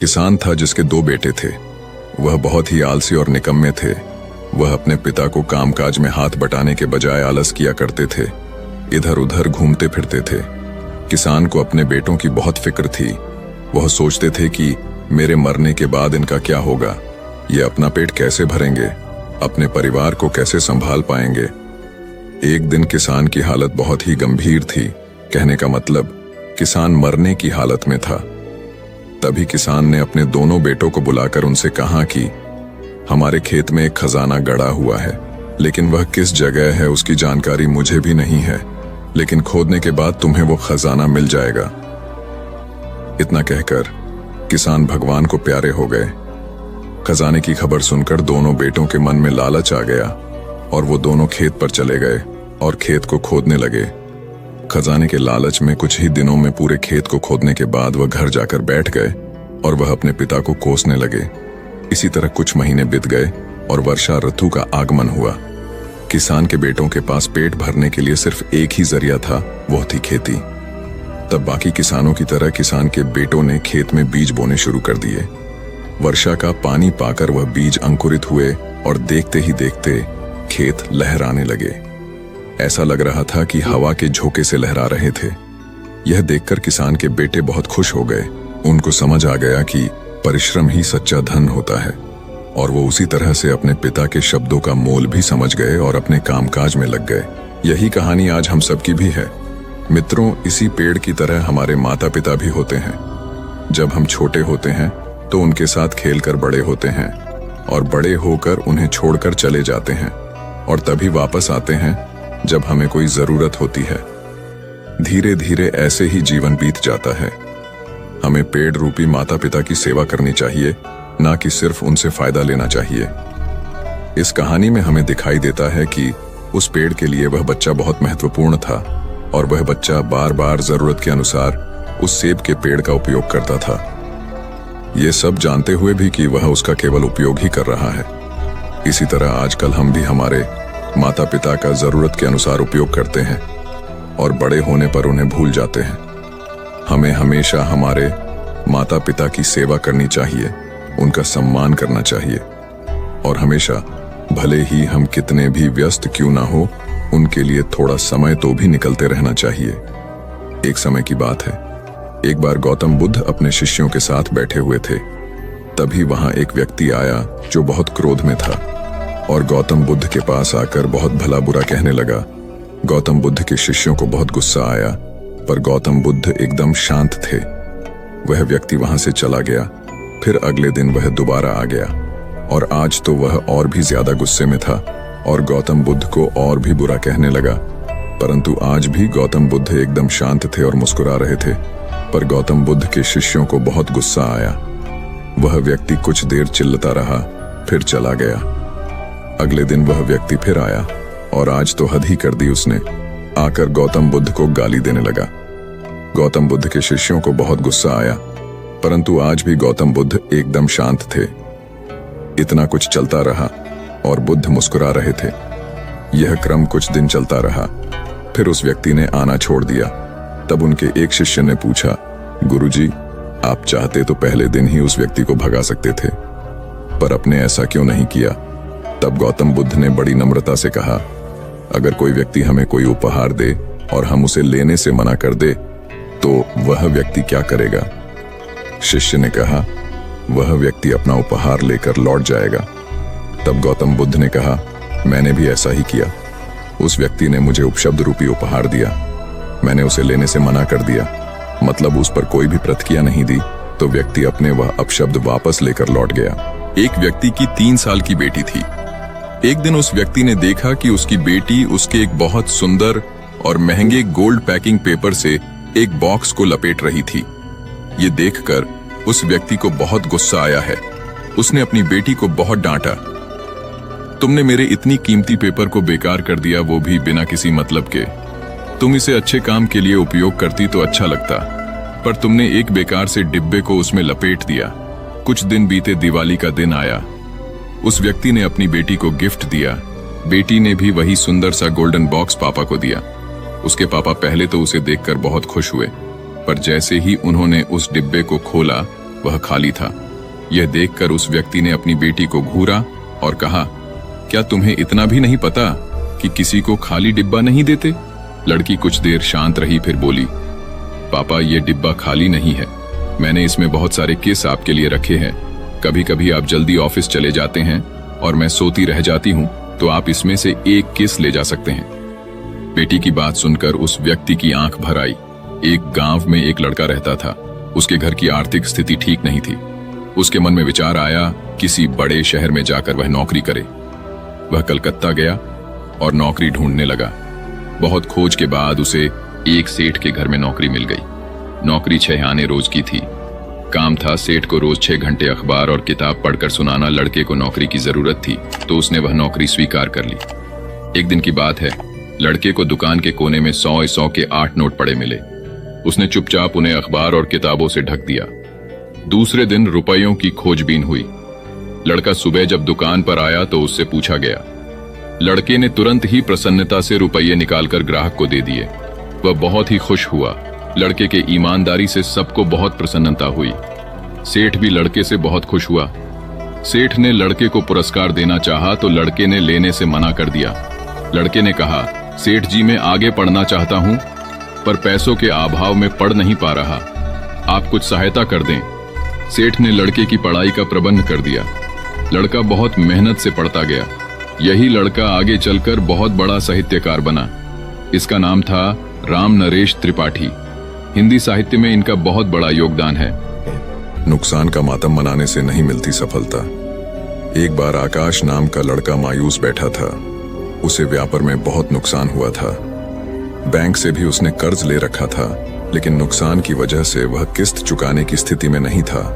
किसान था जिसके 2 बेटे थे। वह बहुत ही आलसी और निकम्मे थे। वह अपने पिता को कामकाज में हाथ बटाने के बजाय आलस किया करते थे, इधर उधर घूमते फिरते थे। किसान को अपने बेटों की बहुत फिक्र थी। वह सोचते थे कि मेरे मरने के बाद इनका क्या होगा, ये अपना पेट कैसे भरेंगे, अपने परिवार को कैसे संभाल पाएंगे। एक दिन किसान की हालत बहुत ही गंभीर थी, कहने का मतलब किसान मरने की हालत में था। तभी किसान ने अपने दोनों बेटों को बुलाकर उनसे कहा कि हमारे खेत में एक खजाना गड़ा हुआ है, लेकिन वह किस जगह है उसकी जानकारी मुझे भी नहीं है, लेकिन खोदने के बाद तुम्हें वो खजाना मिल जाएगा। इतना कहकर किसान भगवान को प्यारे हो गए। खजाने की खबर सुनकर दोनों बेटों के मन में लालच आ गया और वो दोनों खेत पर चले गए और खेत को खोदने लगे। खजाने के लालच में कुछ ही दिनों में पूरे खेत को खोदने के बाद वह घर जाकर बैठ गए और वह अपने पिता को कोसने लगे। इसी तरह कुछ महीने बीत गए और वर्षा ऋतु का आगमन हुआ। किसान के बेटों के पास पेट भरने के लिए सिर्फ एक ही जरिया था, वो थी खेती। तब बाकी किसानों की तरह किसान के बेटों ने खेत में बीज बोने शुरू कर दिए। वर्षा का पानी पाकर वह बीज अंकुरित हुए और देखते ही देखते खेत लहराने लगे। ऐसा लग रहा था कि हवा के झोंके से लहरा रहे थे। यह देखकर किसान के बेटे बहुत खुश हो गए। उनको समझ आ गया कि परिश्रम ही सच्चा धन होता है, और वो उसी तरह से अपने पिता के शब्दों का मोल भी समझ गए और अपने कामकाज में लग गए। यही कहानी आज हम सबकी भी है। मित्रों, इसी पेड़ की तरह हमारे माता पिता भी होते हैं। जब हम छोटे होते हैं तो उनके साथ खेलकर बड़े होते हैं, और बड़े होकर उन्हें छोड़कर चले जाते हैं, और तभी वापस आते हैं जब हमें कोई जरूरत होती है। धीरे धीरे ऐसे ही जीवन बीत जाता है। हमें पेड़ रूपी माता पिता की सेवा करनी चाहिए, ना कि सिर्फ उनसे फायदा लेना चाहिए। इस कहानी में हमें दिखाई देता है कि उस पेड़ के लिए वह बच्चा बहुत महत्वपूर्ण था, और वह बच्चा बार बार जरूरत के अनुसार उस सेब के पेड़ का उपयोग करता था, ये सब जानते हुए भी कि वह उसका केवल उपयोग ही कर रहा है। इसी तरह आजकल हम भी हमारे माता पिता का जरूरत के अनुसार उपयोग करते हैं और बड़े होने पर उन्हें भूल जाते हैं। हमें हमेशा हमारे माता पिता की सेवा करनी चाहिए, उनका सम्मान करना चाहिए, और हमेशा भले ही हम कितने भी व्यस्त क्यों ना हो, उनके लिए थोड़ा समय तो भी निकलते रहना चाहिए। एक समय की बात है, एक बार गौतम बुद्ध अपने शिष्यों के साथ बैठे हुए थे। तभी वहां एक व्यक्ति आया जो बहुत क्रोध में था और गौतम बुद्ध के पास आकर बहुत भला बुरा कहने लगा। गौतम बुद्ध के शिष्यों को बहुत गुस्सा आया, पर गौतम बुद्ध एकदम शांत थे। वह व्यक्ति वहां से चला गया। फिर अगले दिन वह दोबारा आ गया, और आज तो वह और भी ज्यादा गुस्से में था और गौतम बुद्ध को और भी बुरा कहने लगा। परंतु आज भी गौतम बुद्ध एकदम शांत थे और मुस्कुरा रहे थे, पर गौतम बुद्ध के शिष्यों को बहुत गुस्सा आया। वह व्यक्ति कुछ देर चिल्लाता रहा, फिर चला गया। अगले दिन वह व्यक्ति फिर आया, और आज तो हद ही कर दी उसने। आकर गौतम बुद्ध को गाली देने लगा। गौतम बुद्ध के शिष्यों को बहुत गुस्सा आया, परंतु आज भी गौतम बुद्ध एकदम शांत थे। इतना कुछ चलता रहा और बुद्ध मुस्कुरा रहे थे। यह क्रम कुछ दिन चलता रहा। फिर उस व्यक्ति ने आना छोड़ दिया। तब उनके एक शिष्य ने पूछा, गुरुजी, आप चाहते तो पहले दिन ही उस व्यक्ति को भगा सकते थे, पर आपने ऐसा क्यों नहीं किया? तब गौतम बुद्ध ने बड़ी नम्रता से कहा, अगर कोई व्यक्ति हमें कोई उपहार दे और हम उसे लेने से मना कर दे तो वह व्यक्ति क्या करेगा? शिष्य ने कहा, वह व्यक्ति अपना उपहार लेकर लौट जाएगा। तब गौतम बुद्ध ने कहा, मैंने भी ऐसा ही किया। उस व्यक्ति ने मुझे उपशब्द रूपी उपहार दिया, मैंने उसे लेने से मना कर दिया, मतलब उस पर कोई भी प्रतिक्रिया नहीं दी, तो व्यक्ति अपने वह अपशब्द वापस लेकर लौट गया। एक व्यक्ति की 3 साल की बेटी थी। एक दिन उस व्यक्ति ने देखा कि उसकी बेटी उसके एक बहुत सुंदर और महंगे गोल्ड पैकिंग पेपर से एक बॉक्स को लपेट रही थी। ये देखकर उस व्यक्ति को बहुत गुस्सा आया है। उसने अपनी बेटी को बहुत डांटा, तुमने मेरे इतनी कीमती पेपर को बेकार कर दिया, वो भी बिना किसी मतलब के। तुम इसे अच्छे काम के लिए उपयोग करती तो अच्छा लगता, पर तुमने एक बेकार से डिब्बे को उसमें लपेट दिया। कुछ दिन बीते, दिवाली का दिन आया। उस व्यक्ति ने अपनी बेटी को गिफ्ट दिया। बेटी ने भी वही सुंदर सा गोल्डन बॉक्स पापा को दिया। उसके पापा पहले तो उसे देखकर बहुत खुश हुए, पर जैसे ही उन्होंने उस डिब्बे को खोला वह खाली था। यह देखकर उस व्यक्ति ने अपनी बेटी को घूरा और कहा, क्या तुम्हें इतना भी नहीं पता कि किसी को खाली डिब्बा नहीं देते? लड़की कुछ देर शांत रही, फिर बोली, पापा ये डिब्बा खाली नहीं है, मैंने इसमें बहुत सारे किस आपके लिए रखे हैं। कभी कभी आप जल्दी ऑफिस चले जाते हैं और मैं सोती रह जाती हूँ, तो आप इसमें से एक किस ले जा सकते हैं। बेटी की बात सुनकर उस व्यक्ति की आंख भर आई। एक गांव में एक लड़का रहता था। उसके घर की आर्थिक स्थिति ठीक नहीं थी। उसके मन में विचार आया, किसी बड़े शहर में जाकर वह नौकरी करे। वह कलकत्ता गया और नौकरी ढूंढने लगा। बहुत खोज के बाद उसे एक सेठ के घर में नौकरी मिल गई। नौकरी 6 आने रोज की थी। काम था सेठ को रोज 6 घंटे अखबार और किताब पढ़कर सुनाना। लड़के को नौकरी की जरूरत थी तो उसने वह नौकरी स्वीकार कर ली। एक दिन की बात है, लड़के को दुकान के कोने में 100 के 8 नोट पड़े मिले। उसने चुपचाप उन्हें अखबार और किताबों से ढक दिया। दूसरे दिन रुपयों की खोजबीन हुई। लड़का सुबह जब दुकान पर आया तो उससे पूछा गया। लड़के ने तुरंत ही प्रसन्नता से रुपये निकालकर ग्राहक को दे दिए। वह बहुत ही खुश हुआ। लड़के के ईमानदारी से सबको बहुत प्रसन्नता हुई। सेठ भी लड़के से बहुत खुश हुआ। सेठ ने लड़के को पुरस्कार देना चाहा तो लड़के ने लेने से मना कर दिया। लड़के ने कहा, सेठ जी मैं आगे पढ़ना चाहता हूं, पर पैसों के अभाव में पढ़ नहीं पा रहा, आप कुछ सहायता कर दें। सेठ ने लड़के की पढ़ाई का प्रबंध कर दिया। लड़का बहुत मेहनत से पढ़ता गया। यही लड़का आगे चलकर बहुत बड़ा साहित्यकार बना। इसका नाम था राम नरेश त्रिपाठी। हिंदी साहित्य में इनका बहुत बड़ा योगदान है। नुकसान का मातम मनाने से नहीं मिलती सफलता। एक बार आकाश नाम का लड़का मायूस बैठा था। उसे व्यापार में बहुत नुकसान हुआ था। बैंक से भी उसने कर्ज ले रखा था, लेकिन नुकसान की वजह से वह किस्त चुकाने की स्थिति में नहीं था।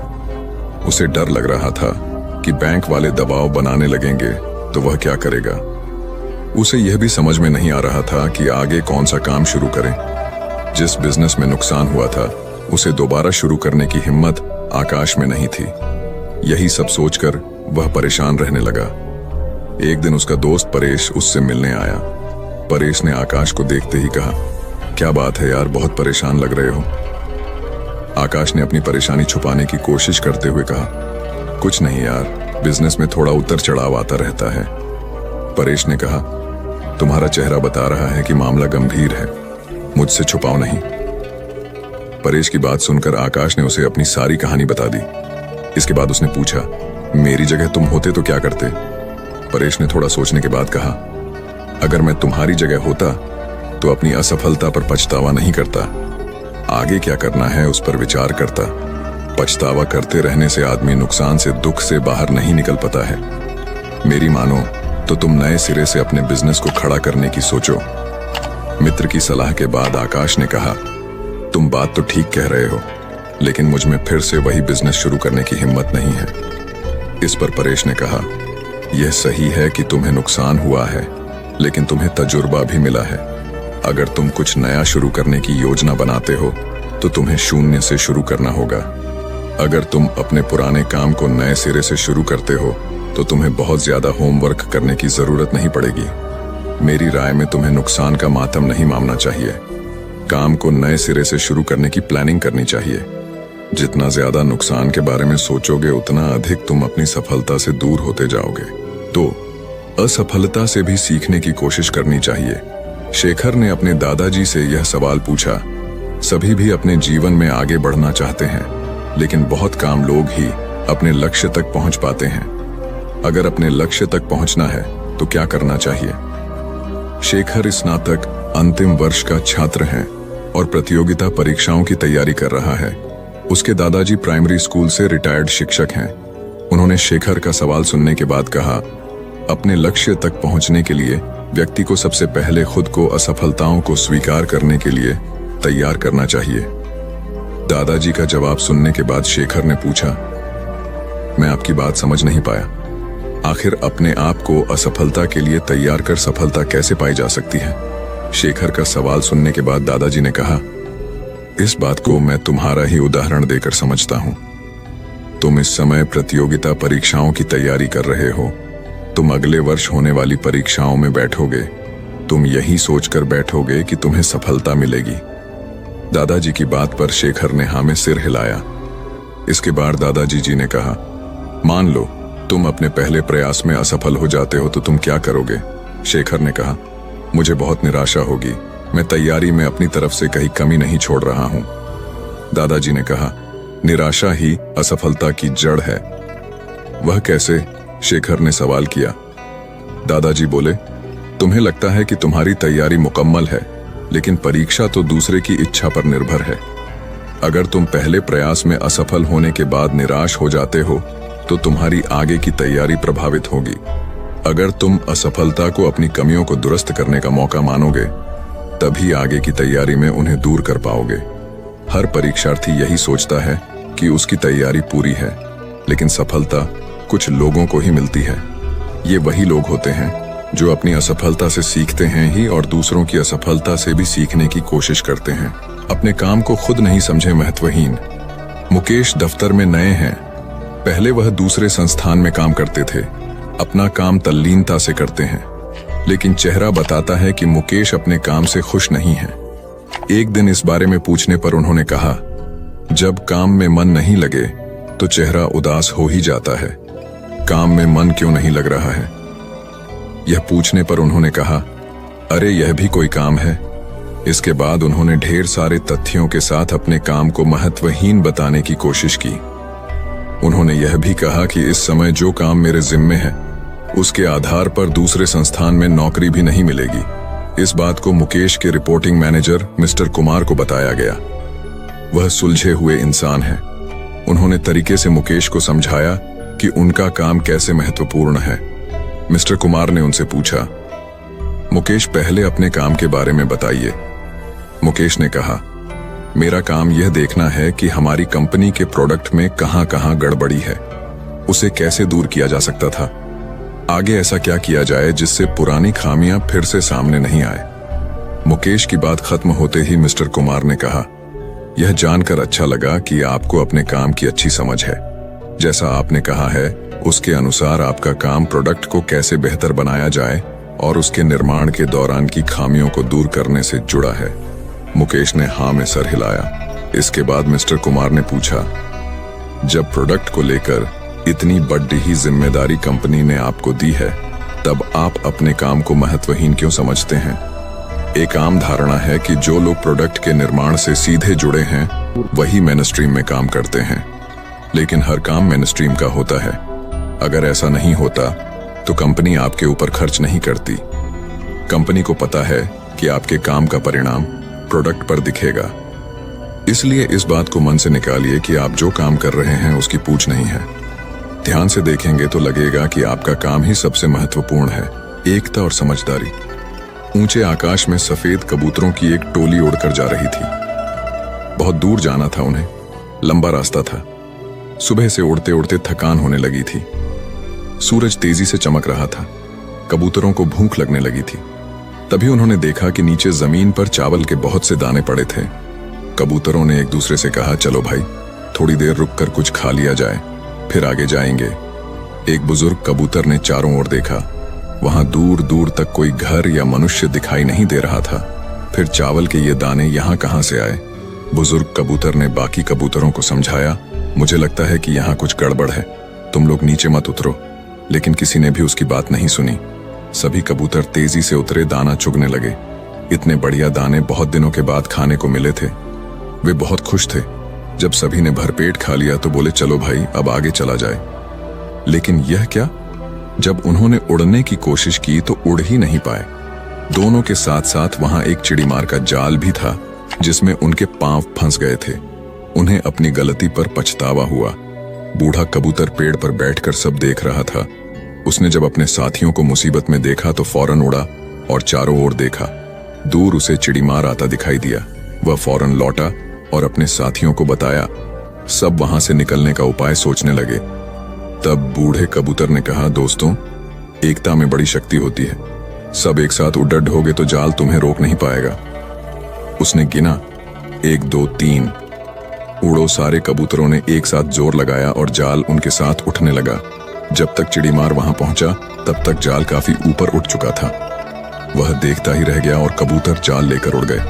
उसे डर लग रहा था कि बैंक वाले दबाव बनाने लगेंगे तो वह क्या करेगा। उसे यह भी समझ में नहीं आ रहा था कि आगे कौन सा काम शुरू करें। जिस बिजनेस में नुकसान हुआ था उसे दोबारा शुरू करने की हिम्मत आकाश में नहीं थी। यही सब सोचकर वह परेशान रहने लगा। एक दिन उसका दोस्त परेश उससे मिलने आया। परेश ने आकाश को देखते ही कहा, क्या बात है यार, बहुत परेशान लग रहे हो। आकाश ने अपनी परेशानी छुपाने की कोशिश करते हुए कहा, कुछ नहीं यार, बिजनेस में थोड़ा उतर चढ़ाव आता रहता है। परेश ने कहा, तुम्हारा चेहरा बता रहा है कि मामला गंभीर है, मुझसे छुपाओ नहीं। परेश की बात सुनकर आकाश ने उसे अपनी सारी कहानी बता दी। इसके बाद उसने पूछा, मेरी जगह तुम होते तो क्या करते? परेश ने थोड़ा सोचने के बाद कहा, अगर मैं तुम्हारी जगह होता तो अपनी असफलता पर पछतावा नहीं करता। आगे क्या करना है उस पर विचार करता। पछतावा करते रहने से आदमी नुकसान से, दुख से बाहर नहीं निकल पाता है। मेरी मानो तो तुम नए सिरे से अपने बिजनेस को खड़ा करने की सोचो। मित्र की सलाह के बाद आकाश ने कहा, तुम बात तो ठीक कह रहे हो, लेकिन मुझ में फिर से वही बिजनेस शुरू करने की हिम्मत नहीं है। इस पर परेश ने कहा, यह सही है कि तुम्हें नुकसान हुआ है, लेकिन तुम्हें तजुर्बा भी मिला है। अगर तुम कुछ नया शुरू करने की योजना बनाते हो तो तुम्हें शून्य से शुरू करना होगा। अगर तुम अपने पुराने काम को नए सिरे से शुरू करते हो तो तुम्हें बहुत ज्यादा होमवर्क करने की जरूरत नहीं पड़ेगी। मेरी राय में तुम्हें नुकसान का मातम नहीं मानना चाहिए। काम को नए सिरे से शुरू करने की प्लानिंग करनी चाहिए। जितना ज्यादा नुकसान के बारे में सोचोगे उतना अधिक तुम अपनी सफलता से दूर होते जाओगे। तो असफलता से भी सीखने की कोशिश करनी चाहिए। शेखर ने अपने दादाजी से यह सवाल पूछा। सभी भी अपने जीवन में आगे बढ़ना चाहते हैं, लेकिन बहुत कम लोग ही अपने लक्ष्य तक पहुंच पाते हैं। अगर अपने लक्ष्य तक पहुंचना है तो क्या करना चाहिए? शेखर स्नातक अंतिम वर्ष का छात्र है और प्रतियोगिता परीक्षाओं की तैयारी कर रहा है। उसके दादाजी प्राइमरी स्कूल से रिटायर्ड शिक्षक हैं। उन्होंने शेखर का सवाल सुनने के बाद कहा, अपने लक्ष्य तक पहुंचने के लिए व्यक्ति को सबसे पहले खुद को असफलताओं को स्वीकार करने के लिए तैयार करना चाहिए। दादाजी का जवाब सुनने के बाद शेखर ने पूछा, मैं आपकी बात समझ नहीं पाया। आखिर अपने आप को असफलता के लिए तैयार कर सफलता कैसे पाई जा सकती है? शेखर का सवाल सुनने के बाद दादाजी ने कहा, इस बात को मैं तुम्हारा ही उदाहरण देकर समझता हूं। तुम इस समय प्रतियोगिता परीक्षाओं की तैयारी कर रहे हो। तुम अगले वर्ष होने वाली परीक्षाओं में बैठोगे। तुम यही सोचकर बैठोगे कि तुम्हें सफलता मिलेगी। दादाजी की बात पर शेखर ने हाँ में सिर हिलाया। इसके बाद दादाजी जी ने कहा, मान लो तुम अपने पहले प्रयास में असफल हो जाते हो तो तुम क्या करोगे? शेखर ने कहा, मुझे बहुत निराशा होगी। मैं तैयारी में अपनी तरफ से कहीं कमी नहीं छोड़ रहा हूं। दादाजी ने कहा, निराशा ही असफलता की जड़ है। वह कैसे? शेखर ने सवाल किया। दादाजी बोले, तुम्हें लगता है कि तुम्हारी तैयारी मुकम्मल है, लेकिन परीक्षा तो दूसरे की इच्छा पर निर्भर है। अगर तुम पहले प्रयास में असफल होने के बाद निराश हो जाते हो तो तुम्हारी आगे की तैयारी प्रभावित होगी। अगर तुम असफलता को अपनी कमियों को दुरुस्त करने का मौका मानोगे, तभी आगे की तैयारी में उन्हें दूर कर पाओगे। हर परीक्षार्थी यही सोचता है कि उसकी तैयारी पूरी है, लेकिन सफलता कुछ लोगों को ही मिलती है। ये वही लोग होते हैं जो अपनी असफलता से सीखते हैं ही और दूसरों की असफलता से भी सीखने की कोशिश करते हैं। अपने काम को खुद नहीं समझे महत्वहीन। मुकेश दफ्तर में नए हैं। पहले वह दूसरे संस्थान में काम करते थे। अपना काम तल्लीनता से करते हैं, लेकिन चेहरा बताता है कि मुकेश अपने काम से खुश नहीं है। एक दिन इस बारे में पूछने पर उन्होंने कहा, जब काम में मन नहीं लगे तो चेहरा उदास हो ही जाता है। काम में मन क्यों नहीं लग रहा है? यह पूछने पर उन्होंने कहा, अरे यह भी कोई काम है। इसके बाद उन्होंने ढेर सारे तथ्यों के साथ अपने काम को महत्वहीन बताने की कोशिश की। उन्होंने यह भी कहा कि इस समय जो काम मेरे जिम्मे है उसके आधार पर दूसरे संस्थान में नौकरी भी नहीं मिलेगी। इस बात को मुकेश के रिपोर्टिंग मैनेजर मिस्टर कुमार को बताया गया। वह सुलझे हुए इंसान हैं। उन्होंने तरीके से मुकेश को समझाया कि उनका काम कैसे महत्वपूर्ण है। मिस्टर कुमार ने उनसे पूछा, मुकेश पहले अपने काम के बारे में बताइए। मुकेश ने कहा, मेरा काम यह देखना है कि हमारी कंपनी के प्रोडक्ट में कहां कहां गड़बड़ी है, उसे कैसे दूर किया जा सकता था। आगे ऐसा क्या किया जाए जिससे पुरानी खामियां फिर से सामने नहीं आए। मुकेश की बात खत्म होते ही मिस्टर कुमार ने कहा, यह जानकर अच्छा लगा कि आपको अपने काम की अच्छी समझ है। जैसा आपने कहा है उसके अनुसार आपका काम प्रोडक्ट को कैसे बेहतर बनाया जाए और उसके निर्माण के दौरान की खामियों को दूर करने से जुड़ा है। मुकेश ने हाँ में सर हिलाया। इसके बाद मिस्टर कुमार ने पूछा, जब प्रोडक्ट को लेकर इतनी बड़ी ही जिम्मेदारी कंपनी ने आपको दी है, तब आप अपने काम को महत्वहीन क्यों समझते हैं? एक आम धारणा है कि जो लोग प्रोडक्ट के निर्माण से सीधे जुड़े हैं वही मेनस्ट्रीम में काम करते हैं, लेकिन हर काम मेनस्ट्रीम का होता है। अगर ऐसा नहीं होता तो कंपनी आपके ऊपर खर्च नहीं करती। कंपनी को पता है कि आपके काम का परिणाम प्रोडक्ट पर दिखेगा। इसलिए इस बात को मन से निकालिए कि आप जो काम कर रहे हैं उसकी पूछ नहीं है। ध्यान से देखेंगे तो लगेगा कि आपका काम ही सबसे महत्वपूर्ण है। एकता और समझदारी। ऊंचे आकाश में सफेद कबूतरों की एक टोली उड़कर जा रही थी। बहुत दूर जाना था उन्हें, लंबा रास्ता था। सुबह से उड़ते उड़ते थकान होने लगी थी। सूरज तेजी से चमक रहा था। कबूतरों को भूख लगने लगी थी। तभी उन्होंने देखा कि नीचे जमीन पर चावल के बहुत से दाने पड़े थे। कबूतरों ने एक दूसरे से कहा, चलो भाई थोड़ी देर रुककर कुछ खा लिया जाए, फिर आगे जाएंगे। एक बुजुर्ग कबूतर ने चारों ओर देखा। वहां दूर दूर तक कोई घर या मनुष्य दिखाई नहीं दे रहा था। फिर चावल के ये दाने यहाँ कहाँ से आए? बुजुर्ग कबूतर ने बाकी कबूतरों को समझाया, मुझे लगता है कि यहाँ कुछ गड़बड़ है, तुम लोग नीचे मत उतरो। लेकिन किसी ने भी उसकी बात नहीं सुनी। सभी कबूतर तेजी से उतरे, दाना चुगने लगे। इतने बढ़िया दाने बहुत दिनों के बाद खाने को मिले थे। वे बहुत खुश थे। जब सभी ने भरपेट खा लिया तो बोले, चलो भाई अब आगे चला जाए। लेकिन यह क्या? जब उन्होंने उड़ने की कोशिश की तो उड़ ही नहीं पाए। दोनों के साथ साथ वहां एक चिड़ीमार का जाल भी था जिसमें उनके पांव फंस गए थे। उन्हें अपनी गलती पर पछतावा हुआ। बूढ़ा कबूतर पेड़ पर बैठकर सब देख रहा था। उसने जब अपने साथियों को मुसीबत में देखा तो फौरन उड़ा और चारों ओर देखा। दूर उसे चिड़ीमार आता दिखाई दिया। वह फौरन लौटा और अपने साथियों को बताया। सब वहां से निकलने का उपाय सोचने लगे। तब बूढ़े कबूतर ने कहा, दोस्तों एकता में बड़ी शक्ति होती है। सब एक साथ उड़ड होगे तो जाल तुम्हें रोक नहीं पाएगा। उसने गिना, 1 2 3। उड़ो। सारे कबूतरों ने एक साथ जोर लगाया और जाल उनके साथ उठने लगा। जब तक चिड़ीमार वहां पहुंचा तब तक जाल काफी ऊपर उठ चुका था। वह देखता ही रह गया और कबूतर जाल लेकर उड़ गए।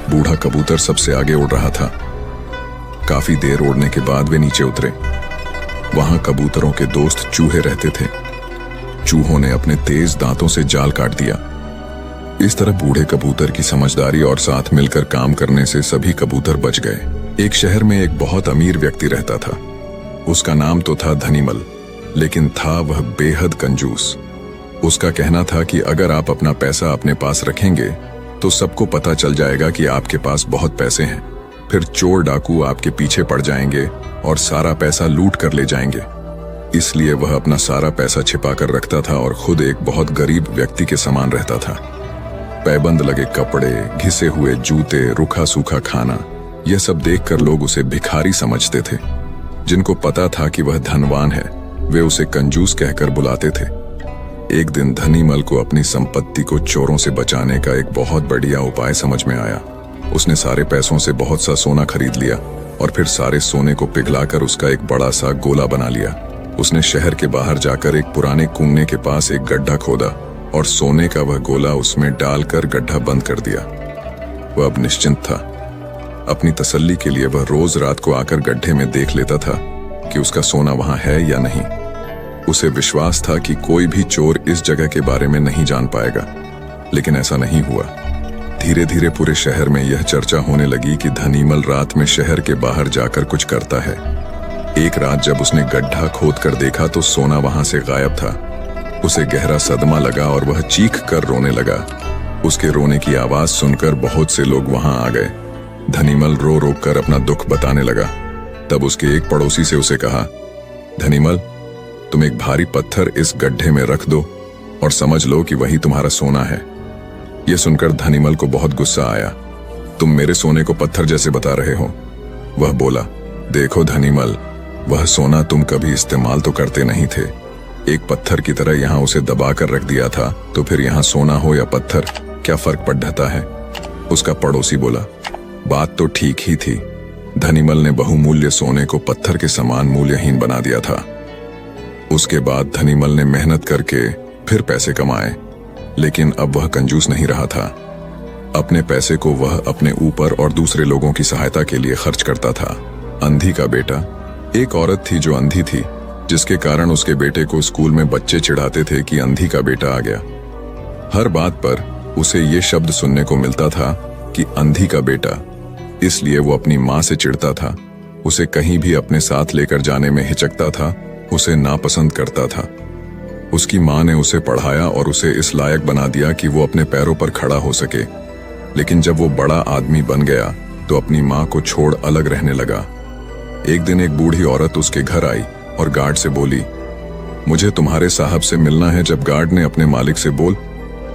बूढ़ा कबूतर सबसे आगे उड़ रहा था। काफी देर उड़ने के बाद वे नीचे उतरे। वहां कबूतरों के दोस्त चूहे रहते थे। चूहों ने अपने तेज दांतों से जाल काट दिया। इस तरह बूढ़े कबूतर की समझदारी और साथ मिलकर काम करने से सभी कबूतर बच गए। एक शहर में एक बहुत अमीर व्यक्ति रहता था। उसका नाम तो था धनीमल, लेकिन था वह बेहद कंजूस। उसका कहना था कि अगर आप अपना पैसा अपने पास रखेंगे तो सबको पता चल जाएगा कि आपके पास बहुत पैसे हैं। फिर चोर डाकू आपके पीछे पड़ जाएंगे और सारा पैसा लूट कर ले जाएंगे। इसलिए वह अपना सारा पैसा छिपा कर रखता था और खुद एक बहुत गरीब व्यक्ति के समान रहता था। पैबंद लगे कपड़े, घिसे हुए जूते, रूखा सूखा खाना, यह सब देखकर लोग उसे भिखारी समझते थे। जिनको पता था कि वह धनवान है, वे उसे कंजूस कहकर बुलाते थे। एक दिन धनीमल को अपनी संपत्ति को चोरों से बचाने का एक बहुत बढ़िया उपाय समझ में आया। उसने सारे पैसों से बहुत सा सोना खरीद लिया और फिर सारे सोने को पिघलाकर उसका एक बड़ा सा गोला बना लिया। उसने शहर के बाहर जाकर एक पुराने कुएं के पास एक गड्ढा खोदा और सोने का वह गोला उसमें डालकर गड्ढा बंद कर दिया। वह अब निश्चिंत था। अपनी तसल्ली के लिए वह रोज रात को आकर गड्ढे में देख लेता था कि उसका सोना वहां है या नहीं। उसे विश्वास था कि कोई भी चोर इस जगह के बारे में नहीं जान पाएगा, लेकिन ऐसा नहीं हुआ। धीरे धीरे पूरे शहर में यह चर्चा होने लगी कि धनीमल रात में शहर के बाहर जाकर कुछ करता है। एक रात जब उसने गड्ढा खोद कर देखा तो सोना वहां से गायब था। उसे गहरा सदमा लगा और वह चीख कर रोने लगा। उसके रोने की आवाज सुनकर बहुत से लोग वहां आ गए। धनीमल रो रो कर अपना दुख बताने लगा। तब उसके एक पड़ोसी से उसे कहा, धनीमल, तुम एक भारी पत्थर इस गड्ढे में रख दो और समझ लो कि वही तुम्हारा सोना है। यह सुनकर धनीमल को बहुत गुस्सा आया। तुम मेरे सोने को पत्थर जैसे बता रहे हो। वह बोला, देखो धनीमल, वह सोना तुम कभी इस्तेमाल तो करते नहीं थे। एक पत्थर की तरह यहाँ उसे दबा कर रख दिया था, तो फिर यहाँ सोना हो या पत्थर क्या फर्क पड़ जाता है। उसका पड़ोसी बोला, बात तो ठीक ही थी। धनीमल ने बहुमूल्य सोने को पत्थर के समान मूल्यहीन बना दिया था। उसके बाद धनीमल ने मेहनत करके फिर पैसे कमाए, लेकिन अब वह कंजूस नहीं रहा था। अपने पैसे को वह अपने ऊपर और दूसरे लोगों की सहायता के लिए खर्च करता था। अंधी का बेटा। एक औरत थी जो अंधी थी, जिसके कारण उसके बेटे को स्कूल में बच्चे चिढ़ाते थे कि अंधी का बेटा आ गया। हर बात पर उसे ये शब्द सुनने को मिलता था कि अंधी का बेटा। इसलिए वो अपनी माँ से चिढ़ता था, उसे कहीं भी अपने साथ लेकर जाने में हिचकता था, उसे नापसंद करता था। उसकी माँ ने उसे पढ़ाया और उसे इस लायक बना दिया कि वो अपने पैरों पर खड़ा हो सके। लेकिन जब वो बड़ा आदमी बन गया तो अपनी माँ को छोड़ अलग रहने लगा। एक दिन एक बूढ़ी औरत उसके घर आई और गार्ड से बोली, मुझे तुम्हारे साहब से मिलना है। जब गार्ड ने अपने मालिक से बोल,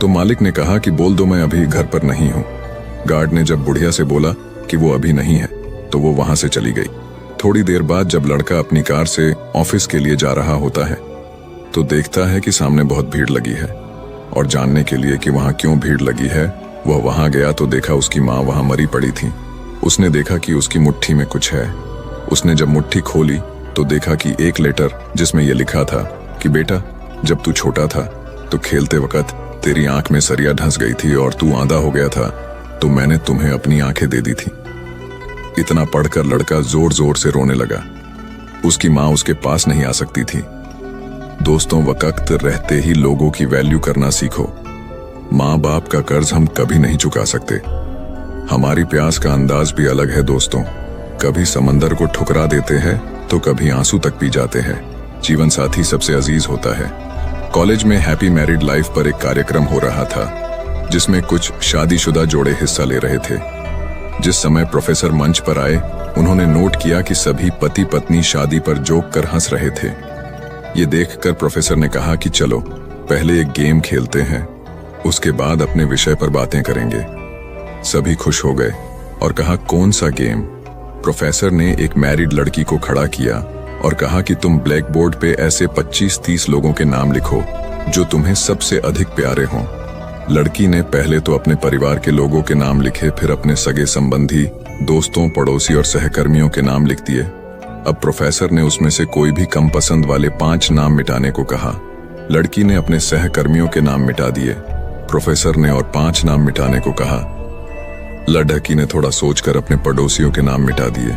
तो मालिक ने कहा कि बोल दो मैं अभी घर पर नहीं हूँ। गार्ड ने जब बुढ़िया से बोला कि वो अभी नहीं है, तो वो वहां से चली गई। थोड़ी देर बाद जब लड़का अपनी कार से ऑफिस के लिए जा रहा होता है, तो देखता है कि सामने बहुत भीड़ लगी है। और जानने के लिए कि वहां क्यों भीड़ लगी है, वह वहां गया तो देखा उसकी माँ वहां मरी पड़ी थी। उसने देखा कि उसकी मुट्ठी में कुछ है। उसने जब मुट्ठी खोली तो देखा कि एक लेटर, जिसमें यह लिखा था कि बेटा, जब तू छोटा था तो खेलते वक्त तेरी आंख में सरिया ढंस गई थी और तू आंधा हो गया था, तो मैंने तुम्हें अपनी आंखें दे दी थी। इतना पढ़कर लड़का जोर जोर से रोने लगा। उसकी माँ उसके पास नहीं आ सकती थी। दोस्तों, वक्त रहते ही लोगों की वैल्यू करना सीखो। माँ बाप का कर्ज हम कभी नहीं चुका सकते। हमारी प्यास का अंदाज भी अलग है दोस्तों। कभी समंदर को ठुकरा देते हैं तो कभी आंसू तक पी जाते हैं। जीवन साथी सबसे अजीज होता है। कॉलेज में हैप्पी मैरिड लाइफ पर एक कार्यक्रम हो रहा था, जिसमें कुछ शादीशुदा जोड़े हिस्सा ले रहे थे। जिस समय प्रोफेसर मंच पर आए, उन्होंने नोट किया कि सभी पति पत्नी शादी पर जोक कर हंस रहे थे। ये देखकर प्रोफेसर ने कहा कि चलो पहले एक गेम खेलते हैं, उसके बाद अपने विषय पर बातें करेंगे। सभी खुश हो गए और कहा, कौन सा गेम? प्रोफेसर ने एक मैरिड लड़की को खड़ा किया और कहा कि तुम ब्लैक बोर्ड पे ऐसे 25-30 लोगों के नाम लिखो जो तुम्हें सबसे अधिक प्यारे हों। लड़की ने पहले तो अपने परिवार के लोगों के नाम लिखे, फिर अपने सगे संबंधी, दोस्तों, पड़ोसी और सहकर्मियों के नाम लिख दिए। अब प्रोफेसर ने उसमें से कोई भी कम पसंद वाले 5 नाम मिटाने को कहा। लड़की ने अपने सहकर्मियों के नाम मिटा दिए। प्रोफेसर ने और 5 नाम मिटाने को कहा। लड़की ने थोड़ा सोचकर अपने पड़ोसियों के नाम मिटा दिए।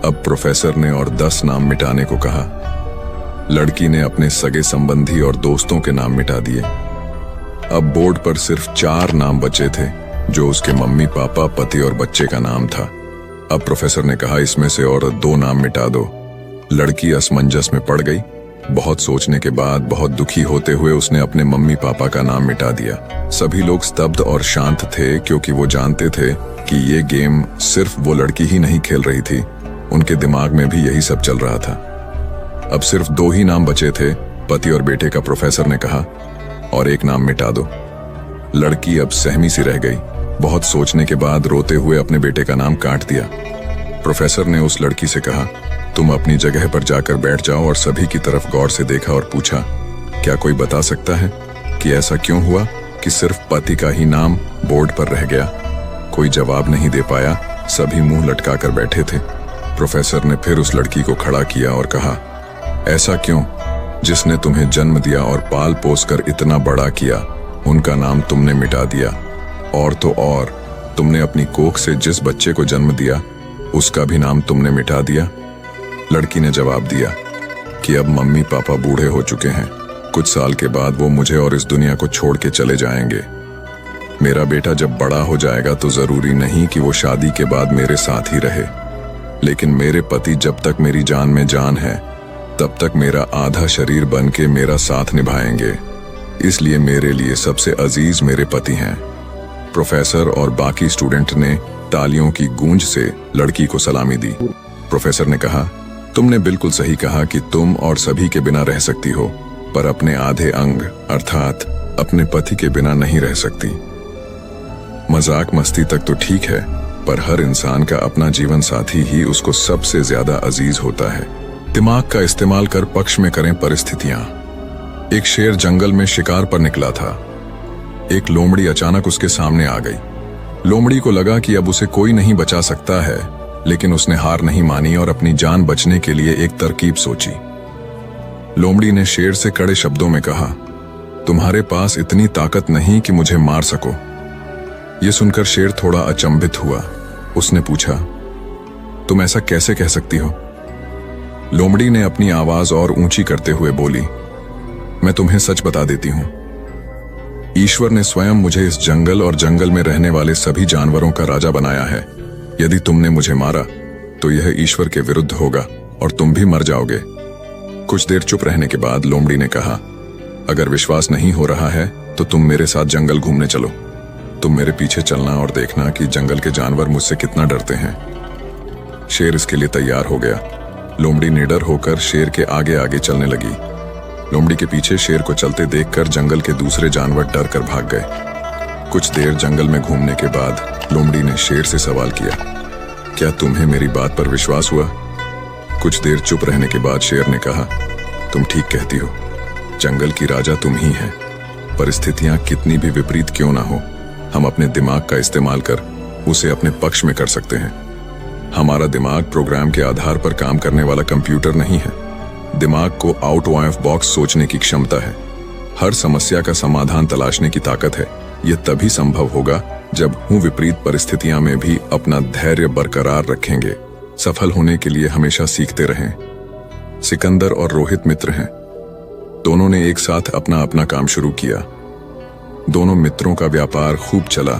अब प्रोफेसर ने और 10 नाम मिटाने को कहा। लड़की ने अपने सगे संबंधी और दोस्तों के नाम मिटा दिए। अब बोर्ड पर सिर्फ 4 नाम बचे थे, जो उसके मम्मी पापा, पति और बच्चे का नाम था। अब प्रोफेसर ने कहा, इसमें से और 2 नाम मिटा दो। लड़की असमंजस में पड़ गई। बहुत सोचने के बाद, बहुत दुखी होते हुए उसने अपने मम्मी पापा का नाम मिटा दिया। सभी लोग स्तब्ध और शांत थे, क्योंकि वो जानते थे कि ये गेम सिर्फ वो लड़की ही नहीं खेल रही थी, उनके दिमाग में भी यही सब चल रहा था। अब सिर्फ 2 ही नाम बचे थे, पति और बेटे का। प्रोफेसर ने कहा, और 1 नाम मिटा दो। लड़की अब सहमी सी रह गई। बहुत सोचने के बाद रोते हुए अपने बेटे का नाम काट दिया। प्रोफेसर ने उस लड़की से कहा, तुम अपनी जगह पर जाकर बैठ जाओ, और सभी की तरफ गौर से देखा और पूछा, क्या कोई बता सकता है कि ऐसा क्यों हुआ कि सिर्फ पति का ही नाम बोर्ड पर रह गया? कोई जवाब नहीं दे पाया, सभी मुंह लटकाकर बैठे थे। प्रोफेसर ने फिर उस लड़की को खड़ा किया और कहा, ऐसा क्यों? जिसने तुम्हें जन्म दिया और पाल पोस कर इतना बड़ा किया, उनका नाम तुमने मिटा दिया। और तो और, तुमने अपनी कोख से जिस बच्चे को जन्म दिया, उसका भी नाम तुमने मिटा दिया। लड़की ने जवाब दिया कि अब मम्मी पापा बूढ़े हो चुके हैं, कुछ साल के बाद वो मुझे और इस दुनिया को छोड़ के चले जाएंगे। मेरा बेटा जब बड़ा हो जाएगा तो जरूरी नहीं कि वो शादी के बाद मेरे साथ ही रहे, लेकिन मेरे पति जब तक मेरी जान में जान है, तब तक मेरा आधा शरीर बन के मेरा साथ निभाएंगे। इसलिए मेरे लिए सबसे अजीज मेरे पति हैं। प्रोफेसर और बाकी स्टूडेंट ने तालियों की गूंज से लड़की को सलामी दी। प्रोफेसर ने कहा, तुमने बिल्कुल सही कहा कि तुम और सभी के बिना रह सकती हो, पर अपने आधे अंग अर्थात अपने पति के बिना नहीं रह सकती। मजाक मस्ती तक तो ठीक है, पर हर इंसान का अपना जीवन साथी ही उसको सबसे ज्यादा अजीज होता है। दिमाग का इस्तेमाल कर पक्ष में करें परिस्थितियां। एक शेर जंगल में शिकार पर निकला था। एक लोमड़ी अचानक उसके सामने आ गई। लोमड़ी को लगा कि अब उसे कोई नहीं बचा सकता है, लेकिन उसने हार नहीं मानी और अपनी जान बचने के लिए एक तरकीब सोची। लोमड़ी ने शेर से कड़े शब्दों में कहा, तुम्हारे पास इतनी ताकत नहीं कि मुझे मार सको। यह सुनकर शेर थोड़ा अचंभित हुआ। उसने पूछा, तुम ऐसा कैसे कह सकती हो? लोमड़ी ने अपनी आवाज और ऊंची करते हुए बोली, मैं तुम्हें सच बता देती हूं। ईश्वर ने स्वयं मुझे इस जंगल और जंगल में रहने वाले सभी जानवरों का राजा बनाया है। यदि तुमने मुझे मारा तो यह ईश्वर के विरुद्ध होगा और तुम भी मर जाओगे। कुछ देर चुप रहने के बाद लोमड़ी ने कहा, अगर विश्वास नहीं हो रहा है तो तुम मेरे साथ जंगल घूमने चलो। तुम मेरे पीछे चलना और देखना कि जंगल के जानवर मुझसे कितना डरते हैं। शेर इसके लिए तैयार हो गया। लोमड़ी निडर होकर शेर के आगे आगे चलने लगी। लोमड़ी के पीछे शेर को चलते देखकर जंगल के दूसरे जानवर डर कर भाग गए। कुछ देर जंगल में घूमने के बाद लोमड़ी ने शेर से सवाल किया, क्या तुम्हें मेरी बात पर विश्वास हुआ? कुछ देर चुप रहने के बाद शेर ने कहा, तुम ठीक कहती हो, जंगल की राजा तुम ही है। परिस्थितियां कितनी भी विपरीत क्यों ना हो, हम अपने दिमाग का इस्तेमाल कर उसे अपने पक्ष में कर सकते हैं। हमारा दिमाग प्रोग्राम के आधार पर काम करने वाला कंप्यूटर नहीं है। दिमाग को आउट ऑफ बॉक्स सोचने की क्षमता है। हर समस्या का समाधान तलाशने की ताकत है। यह तभी संभव होगा जब हम विपरीत परिस्थितियां में भी अपना धैर्य बरकरार रखेंगे। सफल होने के लिए हमेशा सीखते रहें। सिकंदर और रोहित मित्र हैं। दोनों ने एक साथ अपना अपना काम शुरू किया। दोनों मित्रों का व्यापार खूब चला।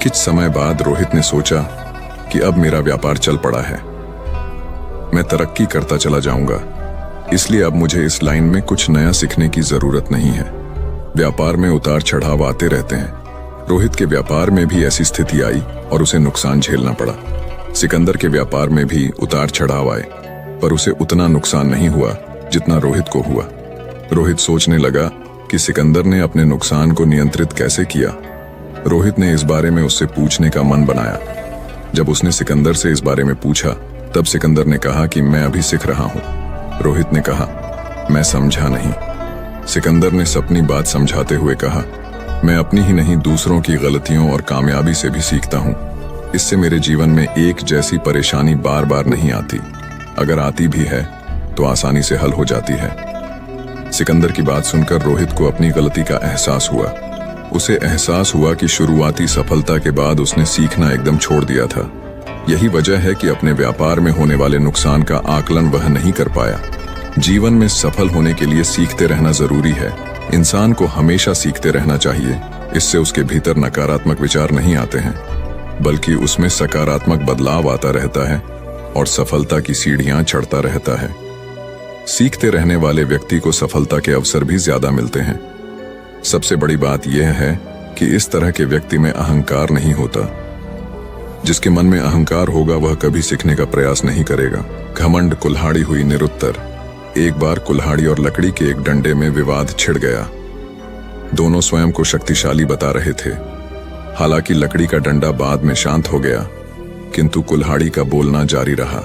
कुछ समय बाद रोहित ने सोचा कि अब मेरा व्यापार चल पड़ा है, मैं तरक्की करता चला जाऊंगा, इसलिए अब मुझे इस लाइन में कुछ नया सीखने की जरूरत नहीं है। व्यापार में उतार चढ़ाव आते रहते हैं। रोहित के व्यापार में भी ऐसी स्थिति आई और उसे नुकसान झेलना पड़ा। सिकंदर के व्यापार में भी उतार चढ़ाव आए, पर उसे उतना नुकसान नहीं हुआ जितना रोहित को हुआ। रोहित सोचने लगा कि सिकंदर ने अपने नुकसान को नियंत्रित कैसे किया। रोहित ने इस बारे में उससे पूछने का मन बनाया। जब उसने सिकंदर से इस बारे में पूछा, तब सिकंदर ने कहा कि मैं अभी सीख रहा हूं। रोहित ने कहा, मैं समझा नहीं। सिकंदर ने अपनी बात समझाते हुए कहा, मैं अपनी ही नहीं दूसरों की गलतियों और कामयाबी से भी सीखता हूं। इससे मेरे जीवन में एक जैसी परेशानी बार बार नहीं आती। अगर आती भी है तो आसानी से हल हो जाती है। सिकंदर की बात सुनकर रोहित को अपनी गलती का एहसास हुआ। उसे एहसास हुआ कि शुरुआती सफलता के बाद उसने सीखना एकदम छोड़ दिया था। यही वजह है कि अपने व्यापार में होने वाले नुकसान का आकलन वह नहीं कर पाया। जीवन में सफल होने के लिए सीखते रहना जरूरी है। इंसान को हमेशा सीखते रहना चाहिए। इससे उसके भीतर नकारात्मक विचार नहीं आते हैं, बल्कि उसमें सकारात्मक बदलाव आता रहता है और सफलता की सीढ़ियां चढ़ता रहता है। सीखते रहने वाले व्यक्ति को सफलता के अवसर भी ज्यादा मिलते हैं। सबसे बड़ी बात यह है कि इस तरह के व्यक्ति में अहंकार नहीं होता। जिसके मन में अहंकार होगा वह कभी सीखने का प्रयास नहीं करेगा। घमंड कुल्हाड़ी हुई निरुत्तर। एक बार कुल्हाड़ी और लकड़ी के एक डंडे में विवाद छिड़ गया। दोनों स्वयं को शक्तिशाली बता रहे थे। हालांकि लकड़ी का डंडा बाद में शांत हो गया, किंतु कुल्हाड़ी का बोलना जारी रहा।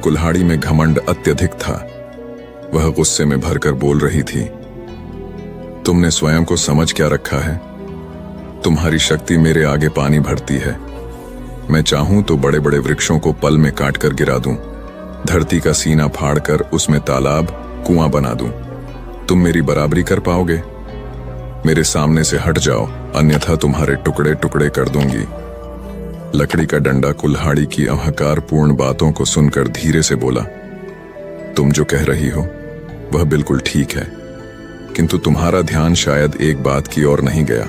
कुल्हाड़ी में घमंड अत्यधिक था। वह गुस्से में भरकर बोल रही थी, तुमने स्वयं को समझ क्या रखा है? तुम्हारी शक्ति मेरे आगे पानी भरती है। मैं चाहूं तो बड़े बड़े वृक्षों को पल में काट कर गिरा दूं, धरती का सीना फाड़कर उसमें तालाब कुआं बना दूं। तुम मेरी बराबरी कर पाओगे? मेरे सामने से हट जाओ, अन्यथा तुम्हारे टुकड़े टुकड़े कर दूंगी। लकड़ी का डंडा कुल्हाड़ी की अहंकारपूर्ण बातों को सुनकर धीरे से बोला, तुम जो कह रही हो वह बिल्कुल ठीक है, किंतु तुम्हारा ध्यान शायद एक बात की ओर नहीं गया।